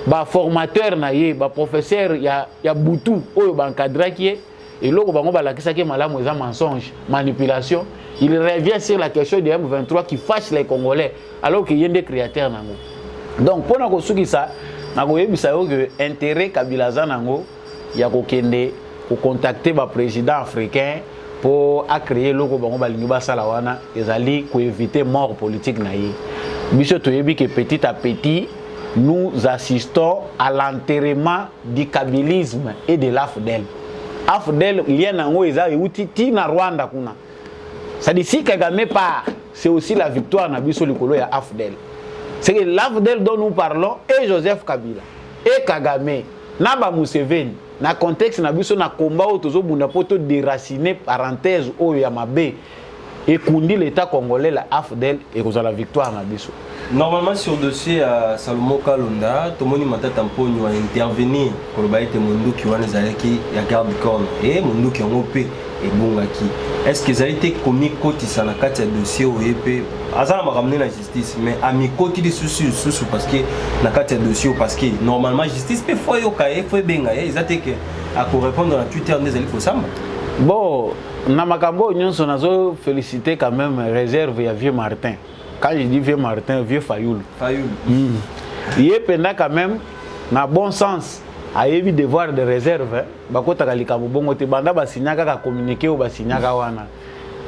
ba formateur na ye ba professeur ya butu oyo ba encadrer qui et loko bango ba lakisa ke malamu eza mensonge manipulation il revient sur la question de M23 qui fâche les Congolais alors que yende créateur nango donc pona ko sukisa na ko yebisa yo que intérêt Kabila za nango ya ko kende ko contacter ba président africain pour créer loko bango ba lingi ba sala wana ezali ko éviter mort politique na ye biso to yebi que petit à petit nous assistons à l'enterrement du kabilisme et de l'AFDEL. AFDEL, lien nango eza euti na Rwanda kuna. Ça dit si Kagame part, c'est aussi la victoire na biso likolo ya AFDEL. C'est que l'AFDEL dont nous parlons et Joseph Kabila et Kagame na ba Museveni na contexte na biso na combat otozo bunda poto déraciner parenthèse oyo ya mabe et kundi l'état congolais la AFDEL et cause la victoire na biso. Normalement sur le dossier à Salomon Kalonda, Tomoni Matata Mponyo a intervenir pour le bail de Munduki Wanezaleki ya garde corps et Munduki en OP et Bongaki. Est-ce que ça a été commis côté ça na carte dossier au EP Azala m'a ramené la justice mais à mi côté des soucis parce que na carte dossier parce que normalement justice peut faut yokaye faut benga ils a été que à répondre à Twitter des ali kosamba. Bon, na makambo nyonso nazo féliciter quand même réserve ya Vieux Martin. Quand je dis Vieux Martin, Vieux Fayoul. Fayoul. Il est pendant quand même, na bon sens, a eu devoir de réserve. Bakota kalika bongo te banda ba signaka ka communiquer ou ba signaka wana.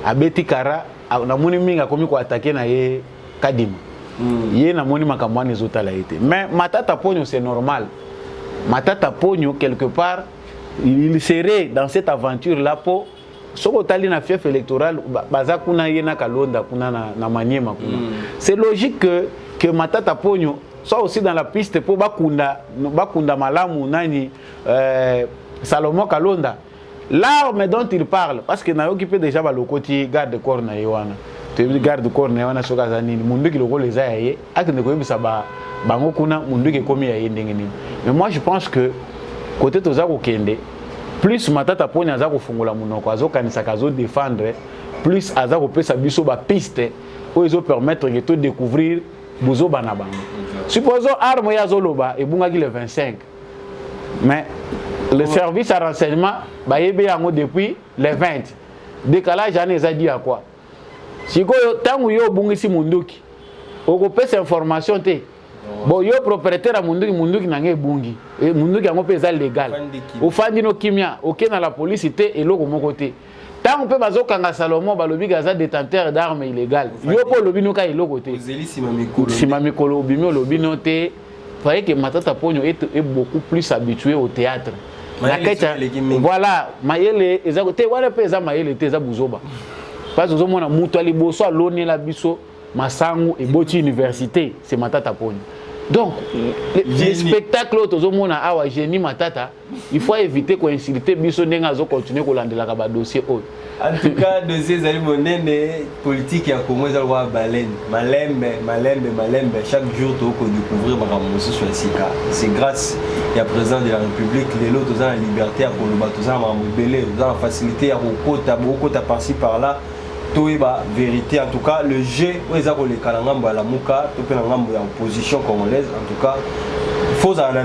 Abeti kara na moni minga komi ko attaquer na ye Kadima. Yé na moni makambo ni zota la été. Mais Matata Ponyo c'est normal. Matata Ponyo quelque part il serait dans cette aventure là pour soko tali na fief électoral baza kuna yena Kalonda kuna na Maniema kuna c'est logique que Matata Ponyo soit aussi dans la piste pour bakunda malamu nani Salomon Kalonda l'arme dont il parle parce que na occupé déjà ba lokoti garde corps na yewana te garde corps na yewana soka zanini mundu ki loko leza yaye akende ko yebisa bango kuna mundu ki komi yaye ndenge nini mais moi je pense que côté toza ko kende plus Matata Ponyo aza kofungula munoko azo kanisa kazo défendre plus aza kopesa biso ba piste o ezo permettre que to découvrir bozo bana bango supposons arme ya zoloba et bungaki le 25 mais le service à renseignement ba yebe yango depuis le 20 décalage année ça dit à quoi siko tangu yo bungisi munduki okopesa information te bon yo propriétaire à munduki nange bungi et munduki yango pesa légal ofandi no kimia okena la police te eloko moko te tant on peut bazokanga Salomon balobi gaza détenteur d'armes illégales yo po lobino ka eloko te sima mikolo bimio lobino te fallait que Matata Ponyo est beaucoup plus habitué au théâtre voilà mayele ezako te wala pesa mayele te za buzoba parce que ozomona mutu ali boso aloni la biso masangu et boti université c'est Matata Ponyo. Donc les spectacles tozomona awa génie Matata il faut éviter ko insulter biso ndenga zo continuer ko landela ka ba dossier o. En tout cas dossier zali monene politique ya Congo za roi baleine malembe chaque jour to ko découvrir makambo sur sika c'est grâce ya président de la République les lots toza la liberté ya koloba toza makambo belé toza la facilité ya kokota par-ci par-là. Toeba vérité en tout cas le jeu oza ko le kalangambo ya la muka to pe na ngambo ya opposition congolaise en tout cas faut en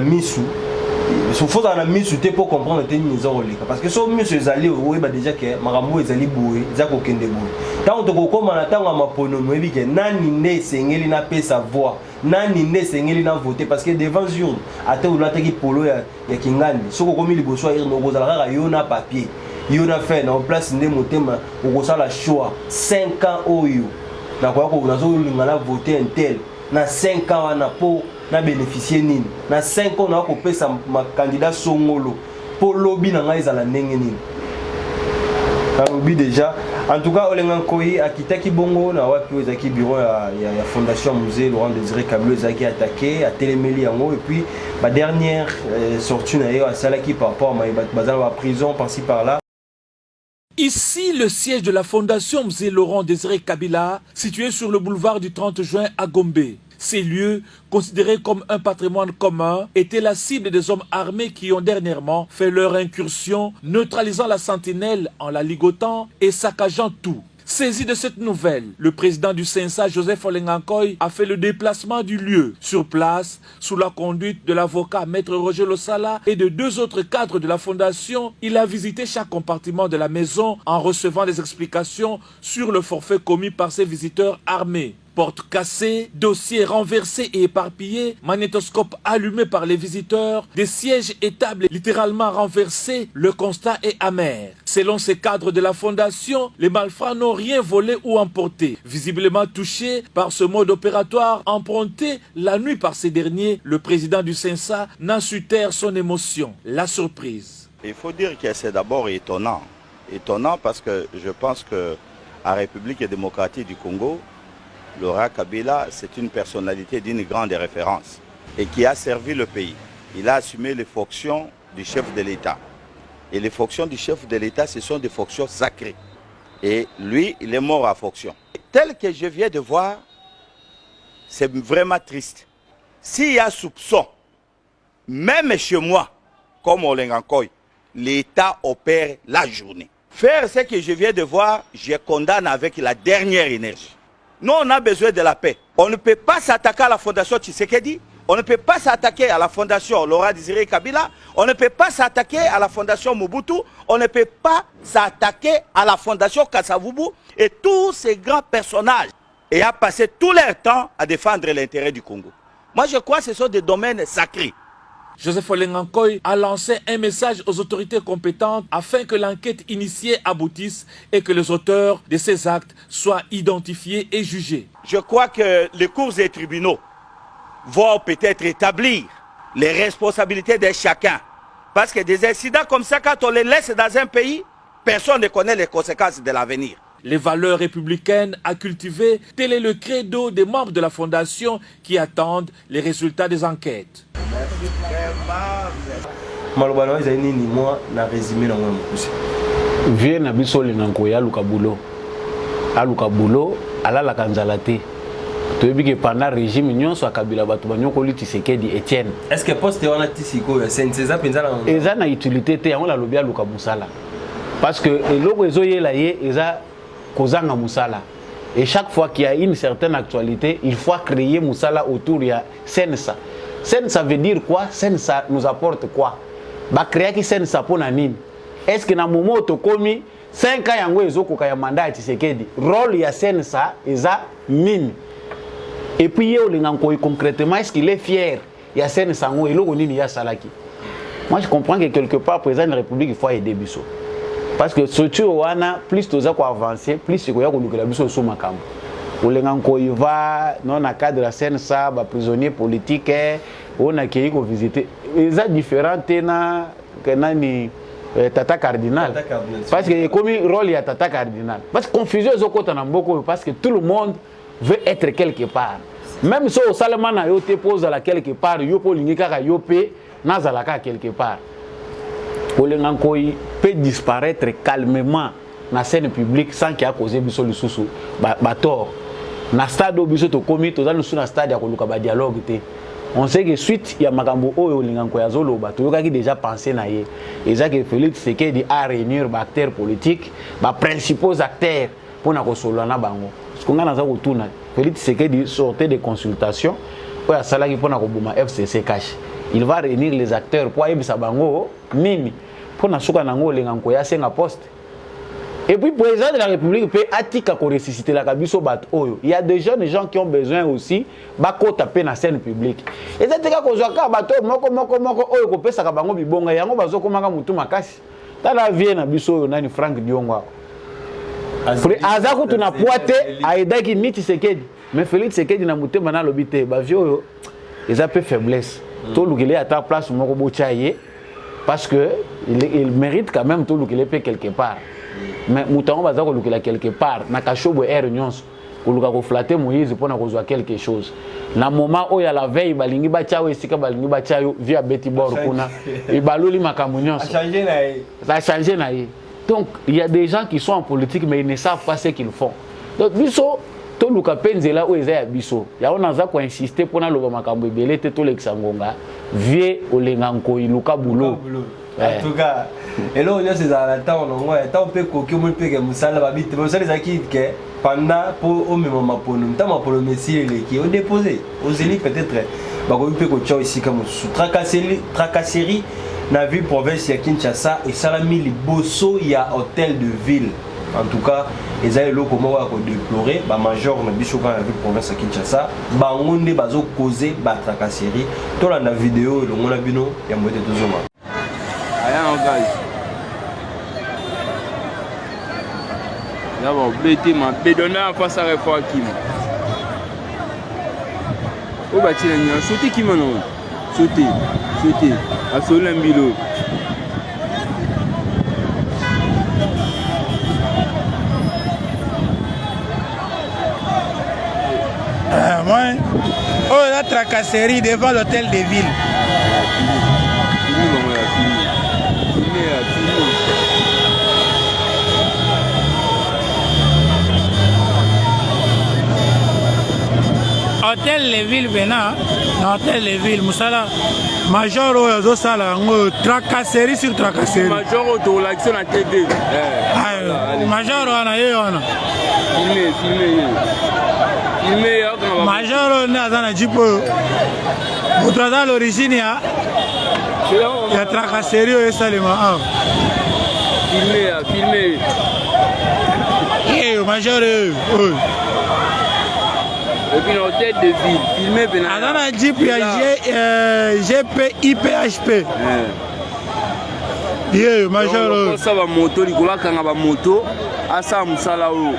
misu te pour comprendre te ni zoleka parce que so misu ezali oeba déjà que makambo ezali boye za ko kende boye tant to ko koma na tango mapono moyebi ke nani ne sengeli na pesa voix nani ne sengeli na voter parce que devant jour ate ulataki polo ya kingandi soko komi liboso ya no kozala kaka yo na papier yo na fait na place ndé motema okosala choix 5 ans oyo na kwa ko nazo lingana voter un tel na 5 ans wana po na bénéficier nini na 5 ans na ko pesa ma candidat songolo po lobby na ngai za la ndenge nini na lobby déjà En tout cas, Olenga Nkoyi a quitté Bongo, na wapi ozaki bureau ya fondation musée Laurent Désiré Kabila ozaki attaqué à Téléméli yango et puis ma dernière sortie na yo à Salaki par rapport à la prison par-ci par-là. Ici, le siège de la fondation musée Laurent Désiré Kabila, situé sur le boulevard du 30 juin à Gombe. Ces lieux, considérés comme un patrimoine commun, étaient la cible des hommes armés qui ont dernièrement fait leur incursion, neutralisant la sentinelle en la ligotant et saccageant tout. Saisi de cette nouvelle, le président du CNSA, Joseph Olenga Nkoyi, a fait le déplacement du lieu. Sur place, sous la conduite de l'avocat Maître Roger Losala et de 2 autres cadres de la fondation, il a visité chaque compartiment de la maison en recevant des explications sur le forfait commis par ces visiteurs armés. Portes cassées, dossiers renversés et éparpillés, magnétoscopes allumés par les visiteurs, des sièges et tables littéralement renversés, le constat est amer. Selon ces cadres de la fondation, les malfrats n'ont rien volé ou emporté. Visiblement touché par ce mode opératoire emprunté la nuit par ces derniers, le président du CNSA n'a su taire son émotion, la surprise. Il faut dire que c'est d'abord étonnant. Étonnant parce que je pense que la République démocratique du Congo, Laurent Kabila, c'est une personnalité d'une grande référence et qui a servi le pays. Il a assumé les fonctions du chef de l'État. Et les fonctions du chef de l'État, ce sont des fonctions sacrées. Et lui, il est mort à fonction. Tel que je viens de voir, c'est vraiment triste. S'il y a soupçon, même chez moi, comme Olenga Nkoyi, l'État opère la journée. Faire ce que je viens de voir, je condamne avec la dernière énergie. Nous, on a besoin de la paix. On ne peut pas s'attaquer à la fondation Tshisekedi. On ne peut pas s'attaquer à la fondation Laurent Désiré Kabila. On ne peut pas s'attaquer à la fondation Mobutu. On ne peut pas s'attaquer à la fondation Kasavubu. Et tous ces grands personnages. Et à passer tout leur temps à défendre l'intérêt du Congo. Moi, je crois que ce sont des domaines sacrés. Joseph Olenga Nkoyi a lancé un message aux autorités compétentes afin que l'enquête initiée aboutisse et que les auteurs de ces actes soient identifiés et jugés. Je crois que les cours et tribunaux vont peut-être établir les responsabilités de chacun. Parce que des incidents comme ça, quand on les laisse dans un pays, personne ne connaît les conséquences de l'avenir. Les valeurs républicaines à cultiver, tel est le credo des membres de la fondation qui attendent les résultats des enquêtes. Malobano ezali ni moi na résumé na moi mkusi. Vie na biso Olenga Nkoyi aluka bulo alala kanzala te. Toyebi ke pendant régime nyonso akabila bato banyokoli Tshisekedi Etienne. Est-ce que poste wana tisiko ya Senseza penza na eza na utilité te yango la lobi aluka musala. Parce que eloko ezoyela ye eza kozanga musala. Et chaque fois qu'il y a une certaine actualité, il faut créer musala autour de Sensa. Sensa veut dire quoi? Sensa nous apporte quoi? Ba créer qui Sensa pour nini? Est-ce que na moment to komi 5 ans yango ezokoka ya mandat ya Tshisekedi, rôle ya Sensa eza nini? Et puis Olenga Nkoyi concrètement, est-ce qu'il est fier? Ya Sensa ngo eloko nini ya salaki? Moi je comprends que quelque part président de la République il faut aider biso. Parce que surtout wana plus toza ko avancer, plus ko ya ko lukela biso so makambo. Olenga Nkoyi va non na cadre la CNSA ba prisonnier politique on a qui ko visiter. Ils sont différents na kenani Tata Cardinal. Parce que comme rôle ya Tata Cardinal. Parce que confusion ezokota na mboko parce que tout le monde veut être quelque part. Même si au Salman na yo te pose la quelque part, yo po lingika ka yo pe nazalaka quelque part. Olenga Nkoyi peut disparaître calmement na scène publique sans qu'il y ait causé biso lisusu ba tort. Na stade biso to komi to dans na stade ya koluka ba dialogue te. On sait que suite ya makambo oyo Olenga Nkoyi azoloba to yokaki déjà pensé na ye. Eza que Félix Tshisekedi a réunir ba acteurs politiques, ba principaux acteurs pour na kosolola na bango. Ce qu'on a naza kotuna Félix Tshisekedi sortait des consultations oya salaki pour na kobuma FCC cash. Il va réunir les acteurs pour yebisa bango nini pour na suka nango Olenga Nkoyi asenga poste. Et puis, le président de la République peut attiquer pour ressusciter la Kabiso bat oyo. Il y a des jeunes gens qui ont besoin aussi bako taper na scène publique. Et c'est que ko zoka bato moko oyo ko pesa ka bango bibonga yango bazo komaka mutu makasi. Tala vie na biso oyo nani Frank Diongo. Azaku tuna poate aidaki ni Tshisekedi. Mais Félix Tshisekedi na mutema na lobité ba vie oyo ils a peu faiblesse. To lukile à ta place moko bochaye parce que il mérite quand même tout lukile pe quelque part. mais mouton baza ko lukela quelque part na kashobo air nyonso ko luka ko flatter Moïse pour na kozwa quelque chose na moment où il y a la veille balingi ba chawe esika balingi ba chayo via Betty Bor kuna et baloli makambo nyonso ça a changé na ye. Donc il y a des gens qui sont en politique mais ils ne savent pas ce qu'ils font. Donc biso to luka penzela o eza ya biso ya ona za ko insister pour na loba makambo ebele te to leksangonga vie olenga nko iluka bulo. En tout cas, et là on a ces temps on a tant peu coquille on peut que musala babite musala les acquis que pendant pour au même moment pour nous tant pour le messie les qui ont déposé aux élites peut-être bah on peut que tu ici comme tracasserie na ville province ya Kinshasa et salami li bosso il y a hôtel de ville. En tout cas, ils ont comment on déplorer ba major na biso quand la ville province ya Kinshasa ba ngonde bazo causer ba tracasserie to la vidéo le ngona bino ya moite tozoma. D'abord, blêté m'a bédonné en face à réforme qui m'a. Au bâti la nuit, sauter qui m'a non. Sauter, à soler un bilo. Moi, oh la tracasserie devant l'hôtel de ville. Hôtel les villes venant, hôtel les villes, Moussala, major au sala, tracasserie sur tracasserie. Major au l'action à TD. Major on a eu on. Filmé. Major on a dans la jipo. Vous trouvez l'origine ya? Il y a tracasserie au salima. Filmé. Major. Et puis l'hôtel de ville, filmé bien. Dans la Jeep, il y a GP, IPHP. Major. Ça va moto, Nicolas Kanga va moto. Asa Moussala ou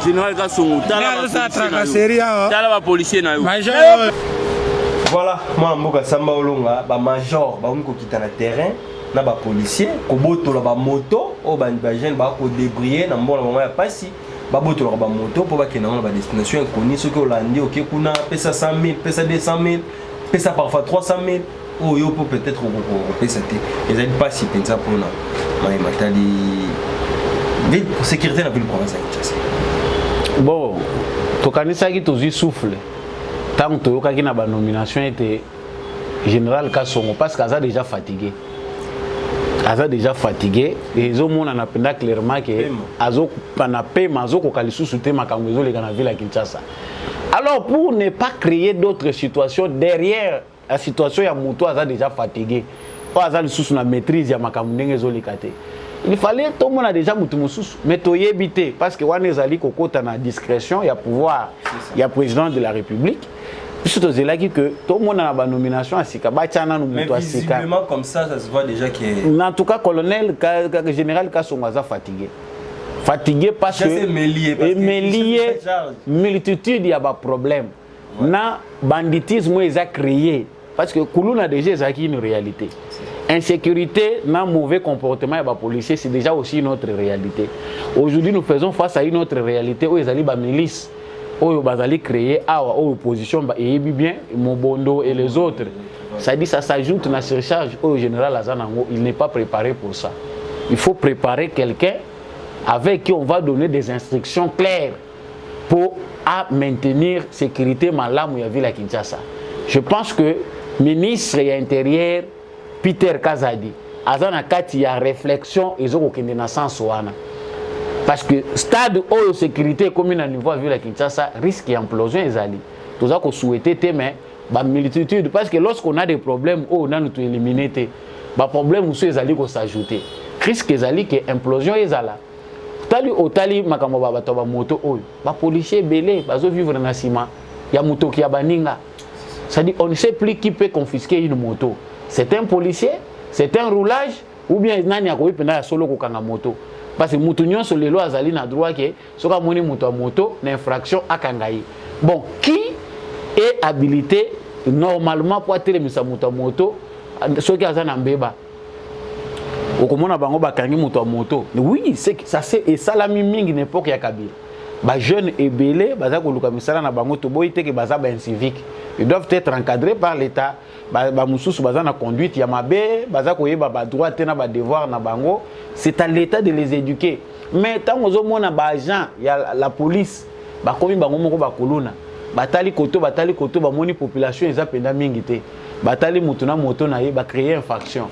Général Kassongo. Tala va policier na yo. Major. Voilà, moi mboka samba olonga ba major ba unko kita na terrain na ba policier ko boto la ba moto o ba jeune ba ko débriller na mbona mama ya pasi. Baboto la moto pour que dans la destination inconnue ce que Hollandi OK kuna pesa 100 000 pesa 200 000 pesa parfois 300 000 oh yo peut-être pesa te ils n'ont pas si pensa pour na mais matali ville sécurité na ville province Kinshasa. Bon tokanisa ki tozi souffle tant to yoka na ba nomination était général Kassongo parce qu'il a déjà fatigué. Aza déjà fatigué et zo mona na penda clairement que azo pana pema azo ko kalisusu te makambo zo le kana ville à Kinshasa. Alors pour ne pas créer d'autres situations derrière la situation ya muto aza déjà fatigué pas aza lisusu na maîtrise ya makambo ndenge zo le kate. Il fallait tout le monde a déjà mutu mususu mais to yebité parce que wana ezali kokota na discrétion ya pouvoir ya président de la République. Surtout c'est là que tout le monde a la nomination à Sika. Mais visiblement comme ça se voit déjà que... En tout cas, colonel, général Kassongo est fatigué. Fatigué parce que... C'est mêlé. Multitude, il y a des problèmes. Na banditisme, ils ont créé. Parce que Kouloun a déjà une réalité. Insécurité, na mauvais comportement des policiers, c'est déjà aussi une autre réalité. Aujourd'hui, nous faisons face à une autre réalité où ils ont des milices. Oyo bazali créé à opposition et bien Mobondo et les autres. Ça dit ça s'ajoute à la surcharge au général Azanango, il n'est pas préparé pour ça. Il faut préparer quelqu'un avec qui on va donner des instructions claires pour maintenir sécurité malamu ya ville à Kinshasa. Je pense que ministre et intérieur Peter Kazadi Azanakati a réflexion ils ont aucun sens wana. Parce que stade de sécurité comme à niveau de la Kinshasa risque d'implosion ezali. Tout ça qu'on souhaitait mais ba multitude parce que lorsqu'on a des problèmes on a nous éliminer té. Ba problème aussi ezali ko s'ajouter. Risque ezali que implosion ezala. Tali makambo ba bato ba moto oyo. Ba policier belé bazo vivre na ciment. Ya moto ki ya baninga. Ça dit on ne sait plus qui peut confisquer une moto. C'est un policier, c'est un roulage ou bien nani akoyi pena solo ko kanga moto. Parce que Moutounion sur les lois azali na droit que soka moni moto à moto l'infraction à kangaï. Bon, qui est habilité normalement pour télémisa moto à moto ce qui azana mbeba. okomona bango bakangi moto ya moto. Oui, c'est ça c'est et ça la mingi n'époque ya Kabila. Ba jeunes et belé, baza koluka misala na bango to boyite ke baza ba civique. Ils doivent être encadrés par l'état. Ba mususu baza na conduite ya mabe, baza koyeba ba droit na ba devoir na bango, c'est à l'état de les éduquer. Mais tant ozo mona ba agent ya la police, ba komi bango moko ba koluna. Batali koto ba moni population eza penda mingi te. Batali mutu na moto na ye ba créer infraction.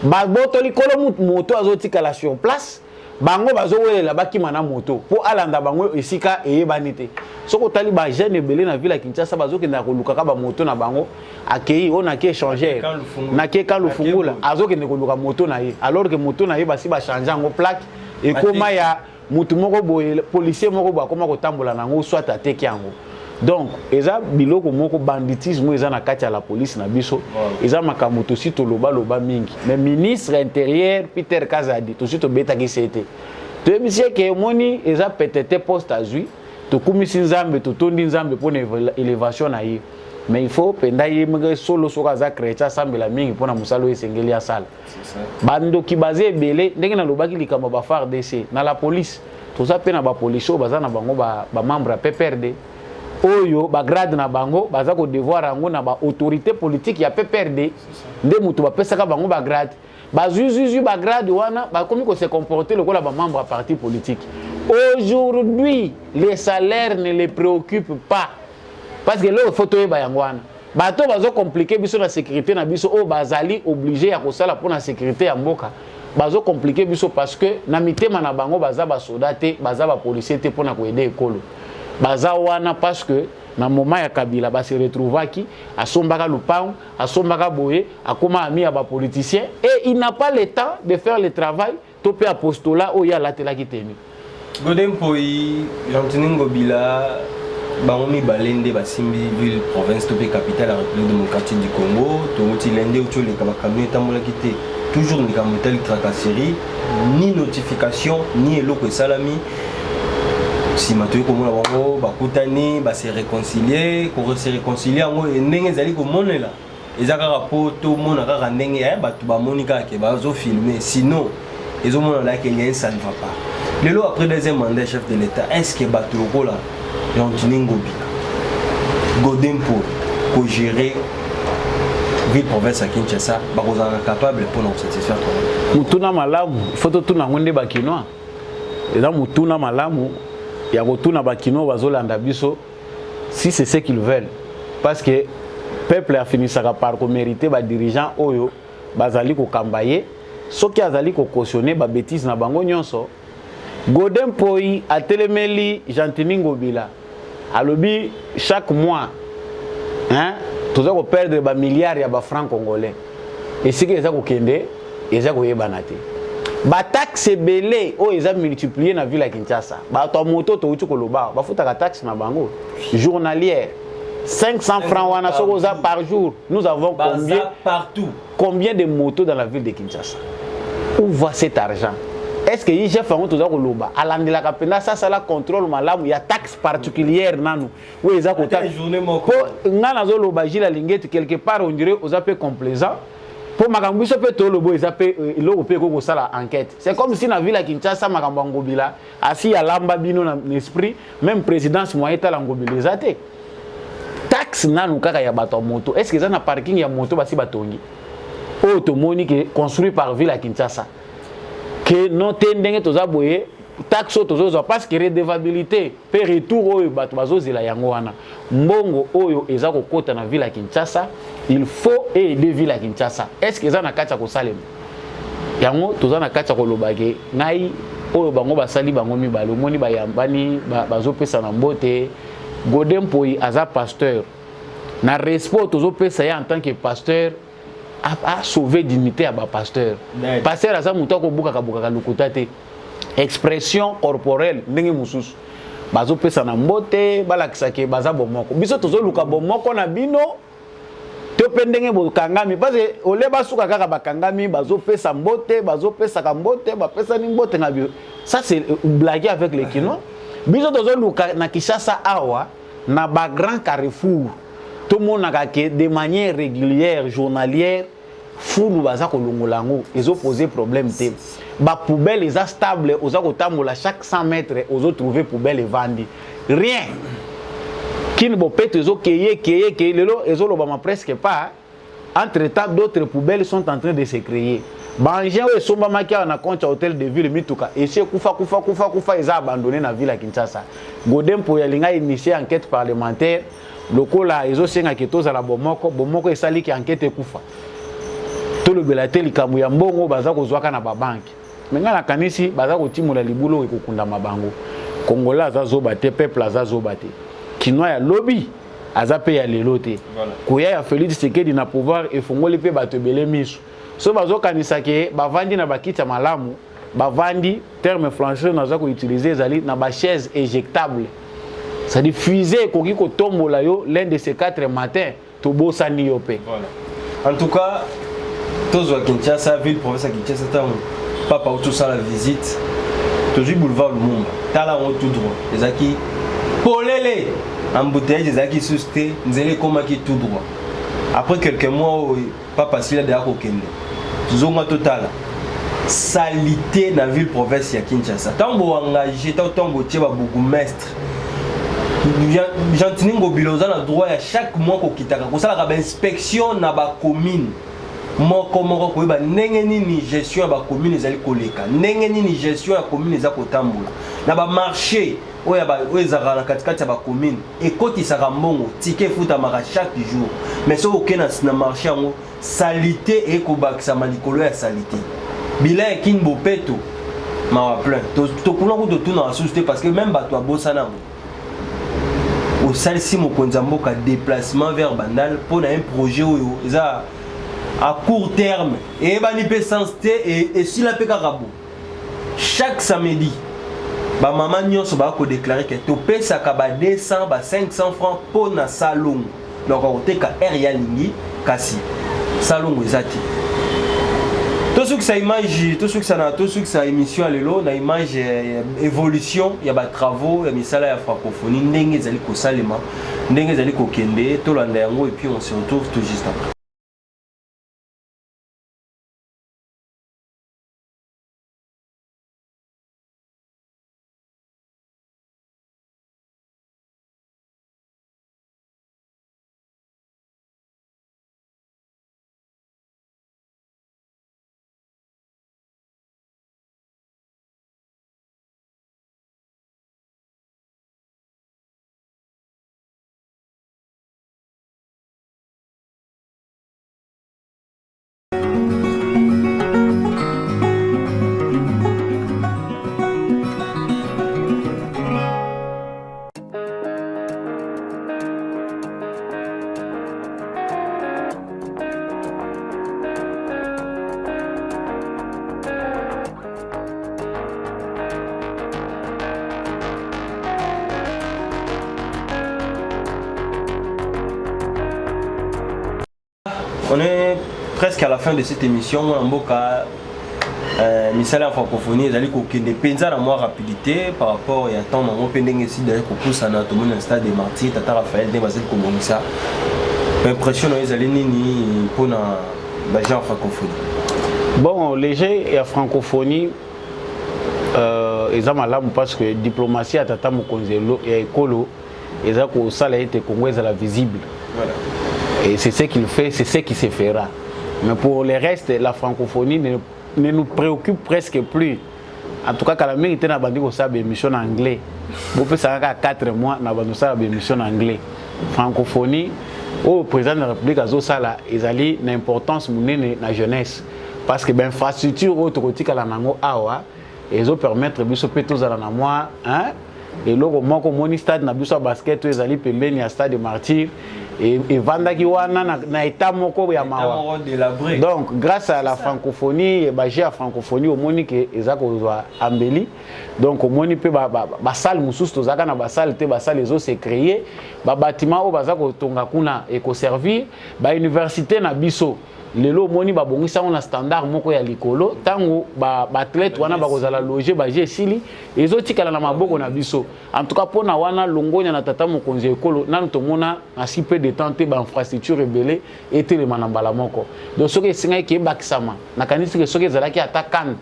Ba botoli kolo moto azotika sur place. Bango bazo welela bakima na moto po alanda bango esika eyebani te. Soko tali ba jeune belé na ville ya Kinshasa bazo kenda koluka ka ba moto na bango akei on a qui échanger na ke ka lufungula azo kenda koluka moto na ye alors que moto na ye basi ba changer ngo plaque et koma ya mutu moko boye policier moko ba koma ko tambola nango soit ateki yango. Donc eza biloko moko banditisme eza na kati ya la police na biso eza makambo to sito loba mingi mais ministre intérieur Peter Kazadi to sito beta ki c'était to monsieur ke moni eza peut-être poste azui to kumisi nzambe to tondi nzambe pour élévation na ye mais il faut penda ye menge solo soka za chrétien sambela mingi pona musalo esengeli ya sala bando ki basé belé ndenge na lobaki likamba ba FARDC na la police to za pe na ba police baza na bango ba membre ya PPRD oyo ba grade na bango baza ko devoir yango na ba autorité politique ya PPRD nde mutu ba pesaka bango ba grade ba zuzu ba grade wana ba komi ko se comporter lokola ba membre ya parti politique. Aujourd'hui les salaires ne les préoccupent pas parce que là photo e ba yango wana bato bazo compliquer biso na sécurité na biso o bazali obligé ya kosala pour na sécurité ya mboka bazo compliquer biso parce que na mitema na bango baza ba soldat te baza ba policier te pour na ko aider ekolo. Baza wana parce que na moment ya Kabila ba se retrouvaki asombaka lupango asombaka boye akoma ami ya ba politicien et il n'a pas le temps de faire le travail to pe apostolat o ya latela kiteni Godempoi Jean-Tini Ngobila bangomi balende basimbi ville province to pe capitale la République démocratique du Congo to moti lende o tole kama kamio tambola kité toujours ni kama tali tracasserie ni notification ni eloko salami. Si maintenant comme on va bakutani ba se réconcilier ngo ndenge zali ko monela ezaka rapporto mona ka ndenge ya batu ba monika ke bazo filmer sinon ezo mona là que ça ne va pas. Lelo après deuxième mandat chef de l'état est-ce que batu lokola Jean-Tini Ngobila Godempo ko gérer ville province à Kinshasa ba kozana capable pour nous satisfaire toi mutuna malamu photo tuna ngonde bakinoa eza mutuna malamu ya kotuna bakino bazolanda biso si c'est ce qu'ils veulent parce que peuple a fini ça par mériter ba dirigeant oyo bazali ko kambaye soki azali ko cautionner ba bêtise na bango nyonso. Godempoi atelemeli Jean-Tini Ngobila alobi chaque mois hein toza ko perdre ba milliards ya ba francs congolais et ce que eza ko kende eza ko yebana te. Ba taxe belé o eza multiplié na ville ya Kinshasa. Ba to moto to uti koloba ba futa ka taxe na bango journalière 500 francs wana sokoza par jour. Nous avons combien partout combien de motos dans la ville de Kinshasa? Où va cet argent? Est-ce que il chef on to za koloba alandela ka penda ça la contrôle malamu ya taxe particulière nanu ou eza ko taxe journée moko ngana zo loba jila lingeti quelque part on dirait aux appels complaisant. Pour makambo biso pe to lobo ezape eloko pe ko sala enquête. C'est comme si na ville ya Kinshasa makambo Ngobila asi ya lamba bino na esprit même présidence moyeta la Ngobila ezate. Taxe nanu kaka ya bato moto. Est-ce que ça na parking ya moto basi batongi? O to moni que construit par ville ya Kinshasa. Que non tendenge toza boye taxe tozo parce que redevabilité pe retour oyo bato bazozela yango wana. Mbongo oyo eza ko kota na ville ya Kinshasa. Il faut aider ville à Kinshasa. Est-ce que ça na kacha ko salem? Yango toza na kacha ko lobake ngai oyo bango basali bango mibalo moni bayambani bazopesa na mbote. Godempoi aza pasteur. Na respect tozo pesa ya en tant que pasteur a sauver dignité à ba pasteur. Pasteur aza muto ko buka ka lukuta te. Expression corporelle ndenge mususu. Bazopesa na mbote balakisa ke baza bomoko. Biso tozo luka bomoko na bino. To pendenge bo kangami parce que ole basuka kaka bakangami bazopesa mbote bazopesa kambote bapesa ni mbote na bio. Ça c'est blaguer avec les Kinois. Biso tozo luka na Kinshasa awa na ba grand carrefour. Tout le monde a de manière régulière journalière fulu baza kolongola ngo ezo poser problème te ba poubelle eza stable oza kotambola chaque 100 mètres ozo trouver poubelle evandi rien kini bo peto ezo keye lelo ezo lobama presque pas entre temps d'autres poubelles sont en train de se créer bangien o somba makia na compte hôtel de ville mituka et c'est kufa eza abandonné na ville à Kinshasa Godempo ya linga initié enquête parlementaire lokola ezo senga ketoza la bomoko esali ki enquête kufa to le belate likambo ya mbongo baza kozwaka na ba banque menga na kanisi baza kotimula libulo ekokunda mabango Kongola azazo bate peuple azazo bate Kinois ya lobby azape ya lelote koya ya Félix Tshisekedi na pouvoir efongoli pe bato belé miso so bazo kanisa ke bavandi na bakita malamu bavandi terme français naza ko utiliser ezali na ba chaise éjectable ça dit fusée koki ko tombola yo l'un de ces 4 matins to bosani yo pe en tout cas tozo Kinshasa ville province Kinshasa tango papa ou tout ça la visite tozu boulevard Lumumba tala on tout droit ezaki polele embouteillage ezaki susté nzele komaki tout droit après quelques mois papa sila de akokende tuzonga totala salité na ville province ya Kinshasa tango engagé tango tie ba bourgmestre Jantiningo Biloza na droit ya chaque mois ko kitaka ko sala ka inspection na ba commune moko ko ba ndenge nini gestion ya ba commune ezali koleka ndenge nini gestion ya commune eza kotambola na ba marché oya ba ezaka na katikati ya ba commune ekotisaka mbongo ticket futa maka chaque jour mais so okena na marché yango salité et kobakisa malikolo ya salité bilan ekin bopeto mawa plein to kuna ko to tuna société parce que même bato abosa na au salsi mokonza mboka déplacement vers Bandal pour un projet oyo eza à court terme et bani pe sensité et si la pe karabo chaque samedi ba maman nyonso ba ko déclarer que to pesa ka ba 200 ba 500 francs pour na salon donc on te ka area lingi kasi salon ezati tout ce que ça image tout ce que ça émission lelo na image évolution ya ba travaux ya misala ya francophonie ndenge ezali ko salema ndenge ezali ko kende to landa yango et puis on se retrouve tout juste après. On est presque à la fin de cette émission. Misala en francophonie, ils allaient des penza à moins rapidité par rapport à temps on pending ici d'ailleurs pour ça na tout le monde stade des martyrs Tata Raphaël des bases comme ça. L'impression ils allaient ni pour na baje en francophonie. Bon, les gens et en francophonie ils ont malade parce que diplomatie à Tata Mokonzelo et écolo ils ont que ça a été congolais à la visible. Voilà. Et c'est ce qu'il fait, c'est ce qui se fera. Mais pour le reste, la francophonie ne nous préoccupe presque plus. En tout cas, quand la mérite n'a pas dit que ça a émission en anglais. Vous pouvez savoir qu'à 4 mois, n'a pas dit que ça a émission en anglais. Francophonie, au président de la République, ils ont une importance dans la jeunesse. Parce que l'infrastructure autre côté qu'à la nango awa, ils ont permettre de se péter à la namoa, hein? Et là, comme mon stade n'a pas basket, ils allaient pembeni à stade de martyrs. Et Vandaki wana na état moko ya mawa. Donc grâce à la francophonie, baje à francophonie au moni que ezako zo ambeli. Donc au moni pe ba salle mususu tozaka na ba salle te ba salle ezo se créer, ba bâtiment o bazako tonga kuna et ko servir, ba université na biso. Lelo moni ba bongisa on a standard moko ya likolo, tango ba athlète wana ba kozala loger baje sili, ezo tikala na maboko na biso. En tout cas pona wana longonya na tata mokonzi ekolo, nanu tomona na si peu de de temps te ba infrastructure rebelle était le manambala moko donc ce que singa ki bakisama na kanisi que ce que zalaki attaquant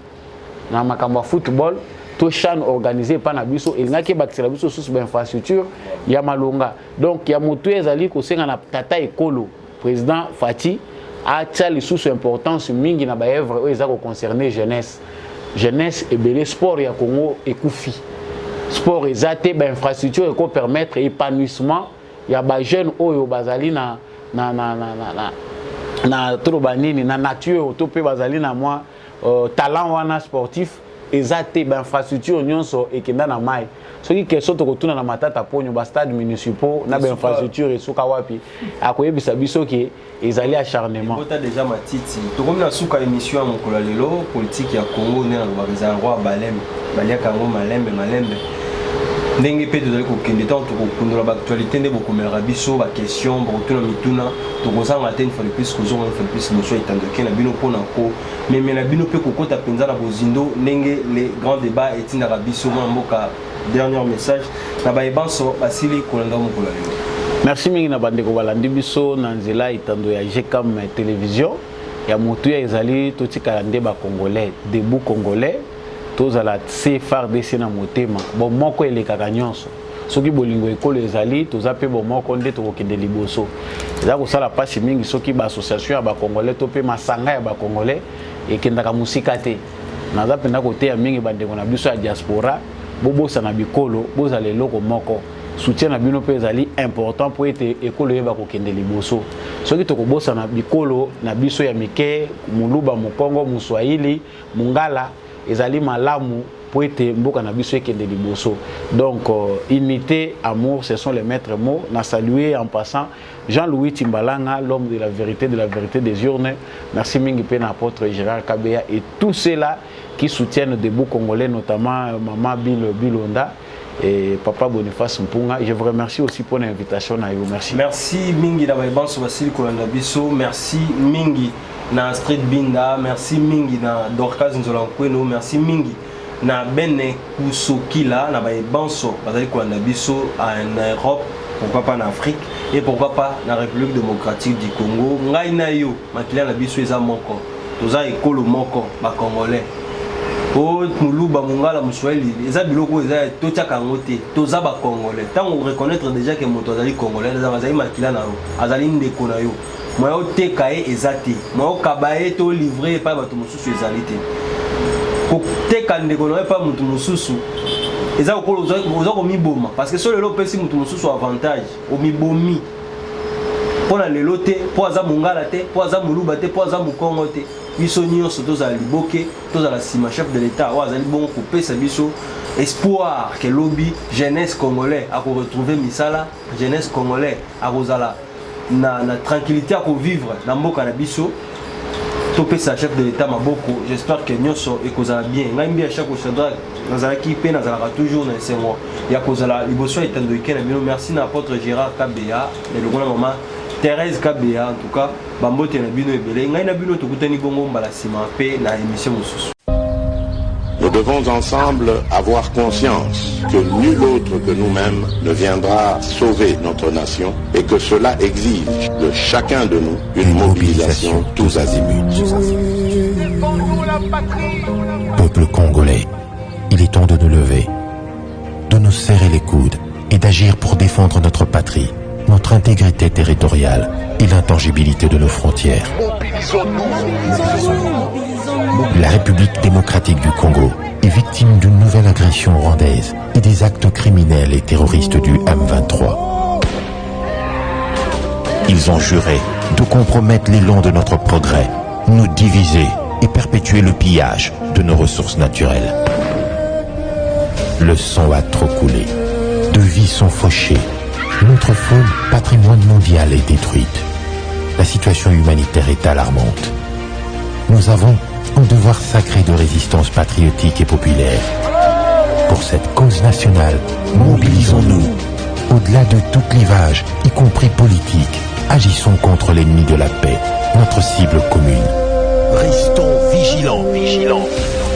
na makambo football to chan organisé pa na biso il ngaki bakisela biso sous ba infrastructure ya malonga donc ya mutu ezali ko senga na tata ekolo président Fati a tali sous importance mingi na ba œuvre o ezako concerner jeunesse et belé sport ya Congo ekufi sport ezate ba infrastructure ko permettre épanouissement ya ba jeune oyo bazali na trobanini na nature to pe bazali na moi talent wana sportif ezate ba infrastructure nyonso ekenda na mai soki question to kotuna na matata ponyo ba stade municipaux na ba infrastructure esuka wapi akoyebisa biso ke ezali acharnement bota déjà matiti to comme na suka émission ya mokolo lelo politique ya Congo ne na ba roi balembe balia kango malembe ndenge pe tozali kokende tant tokokundola baactualité nde bokomela biso baquestion bokotuna mituna tokozanga te une fois de plus kozonga une fois de plus moso etandoke na bino mpona ko meme na bino mpe kokota mpenza na bozindo ndenge les grands débats etindaka biso mwa mboka dernier message na bayebanso basili kolanda mokolo lelo. Merci mingi na bandeko balandi biso na nzela etando ya GCAM télévision ya motu ya ezali totikala nde bakongolais debout congolais tozala se FARDC na motema bon moko elekaka nyonso soki bolingo ekolo ezali toza pe bon moko nde tokokende liboso eza kosala pasi mingi soki ba association ya bakongolais to pe masanga ya bakongolais ekendaka musika te naza penda koteya mingi bandeko na biso ya diaspora bobosa na bikolo bozala eloko moko soutien na bino pe ezali important po ete ekolo yeba kokende liboso soki tokobosa na bikolo na biso ya mike muluba mokongo muswahili mungala ezali malamu pour être mboka na biso ekende liboso donc unité amour ce sont les maîtres mots na saluer en passant Jean-Louis Timbalanga l'homme de la vérité des urnes merci mingi pe na apôtre Gérard Kabeya et tous ceux-là qui soutiennent debout congolais notamment maman Bilonda et papa Boniface Mpunga je vous remercie aussi pour l'invitation na yo merci mingi na babanso basili kolanda biso merci mingi na Street Binda, merci mingi na Dorcas Nzolakweno, merci mingi na Bene Kusokila na Banso, bazali kolanda biso en Europe, pourquoi pas en Afrique et pourquoi pas na République démocratique du Congo. Ngai na yo, makila na biso eza moko. Toza ekolo moko ba congolais. O muluba mungala muswahili, eza biloko eza totiaka ngote, toza ba congolais. Tant on reconnaître déjà que moto azali congolais, azali makila na yo, azali ndeko na yo. Moi te kae ezate moi kabaye to livrer pas bato mususu ezalité ko te kande ko pas mutu mususu eza ko ozo mi boma parce que sur le pesi mutu mususu avantage o mi bomi pona lelo te po aza mungala te po aza muluba te po aza mukongo te biso nyonso toza liboke toza la sima chef de l'état o azali bon ko pesa biso espoir que lobby jeunesse congolais a retrouver misala jeunesse congolais a rozala na tranquillité à vivre dans mboka na biso topé sa chef de l'état maboko j'espère que nyonso ekozala bien ngambi à chaque fois nazala ki pe nazala toujours na sengo ya kozala liboso etando ikena bino merci na apôtre Gérard Kabeya et le grand maman Thérèse Kabeya en tout cas bambote na bino ebele ngai na bino tokutani bongo mbala sima pe na émission mosusu. Nous devons ensemble avoir conscience que nul autre que nous-mêmes ne viendra sauver notre nation et que cela exige de chacun de nous une mobilisation tous azimuts. Peuple congolais, il est temps de nous lever, de nous serrer les coudes et d'agir pour défendre notre patrie, notre intégrité territoriale et l'intangibilité de nos frontières. La République démocratique du Congo est victime d'une nouvelle agression rwandaise et des actes criminels et terroristes du M23. Ils ont juré de compromettre l'élan de notre progrès, nous diviser et perpétuer le pillage de nos ressources naturelles. Le sang a trop coulé, de vies sont fauchées, notre faune, patrimoine mondial, est détruite. La situation humanitaire est alarmante. Nous avons un devoir sacré de résistance patriotique et populaire. Pour cette cause nationale, mobilisons-nous. Au-delà de tout clivage, y compris politique, agissons contre l'ennemi de la paix, notre cible commune. Restons vigilants.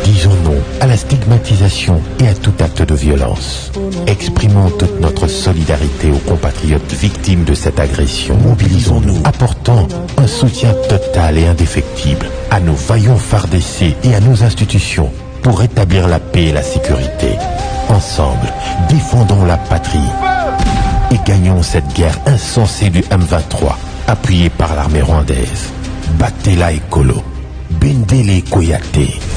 Disons non à la stigmatisation et à tout acte de violence. Exprimons toute notre solidarité aux compatriotes victimes de cette agression. Mobilisons-nous, apportons un soutien total et indéfectible à nos vaillants FARDC et à nos institutions pour rétablir la paix et la sécurité. Ensemble, défendons la patrie et gagnons cette guerre insensée du M23, appuyée par l'armée rwandaise. Batela Ekolo, Bendele Koyate.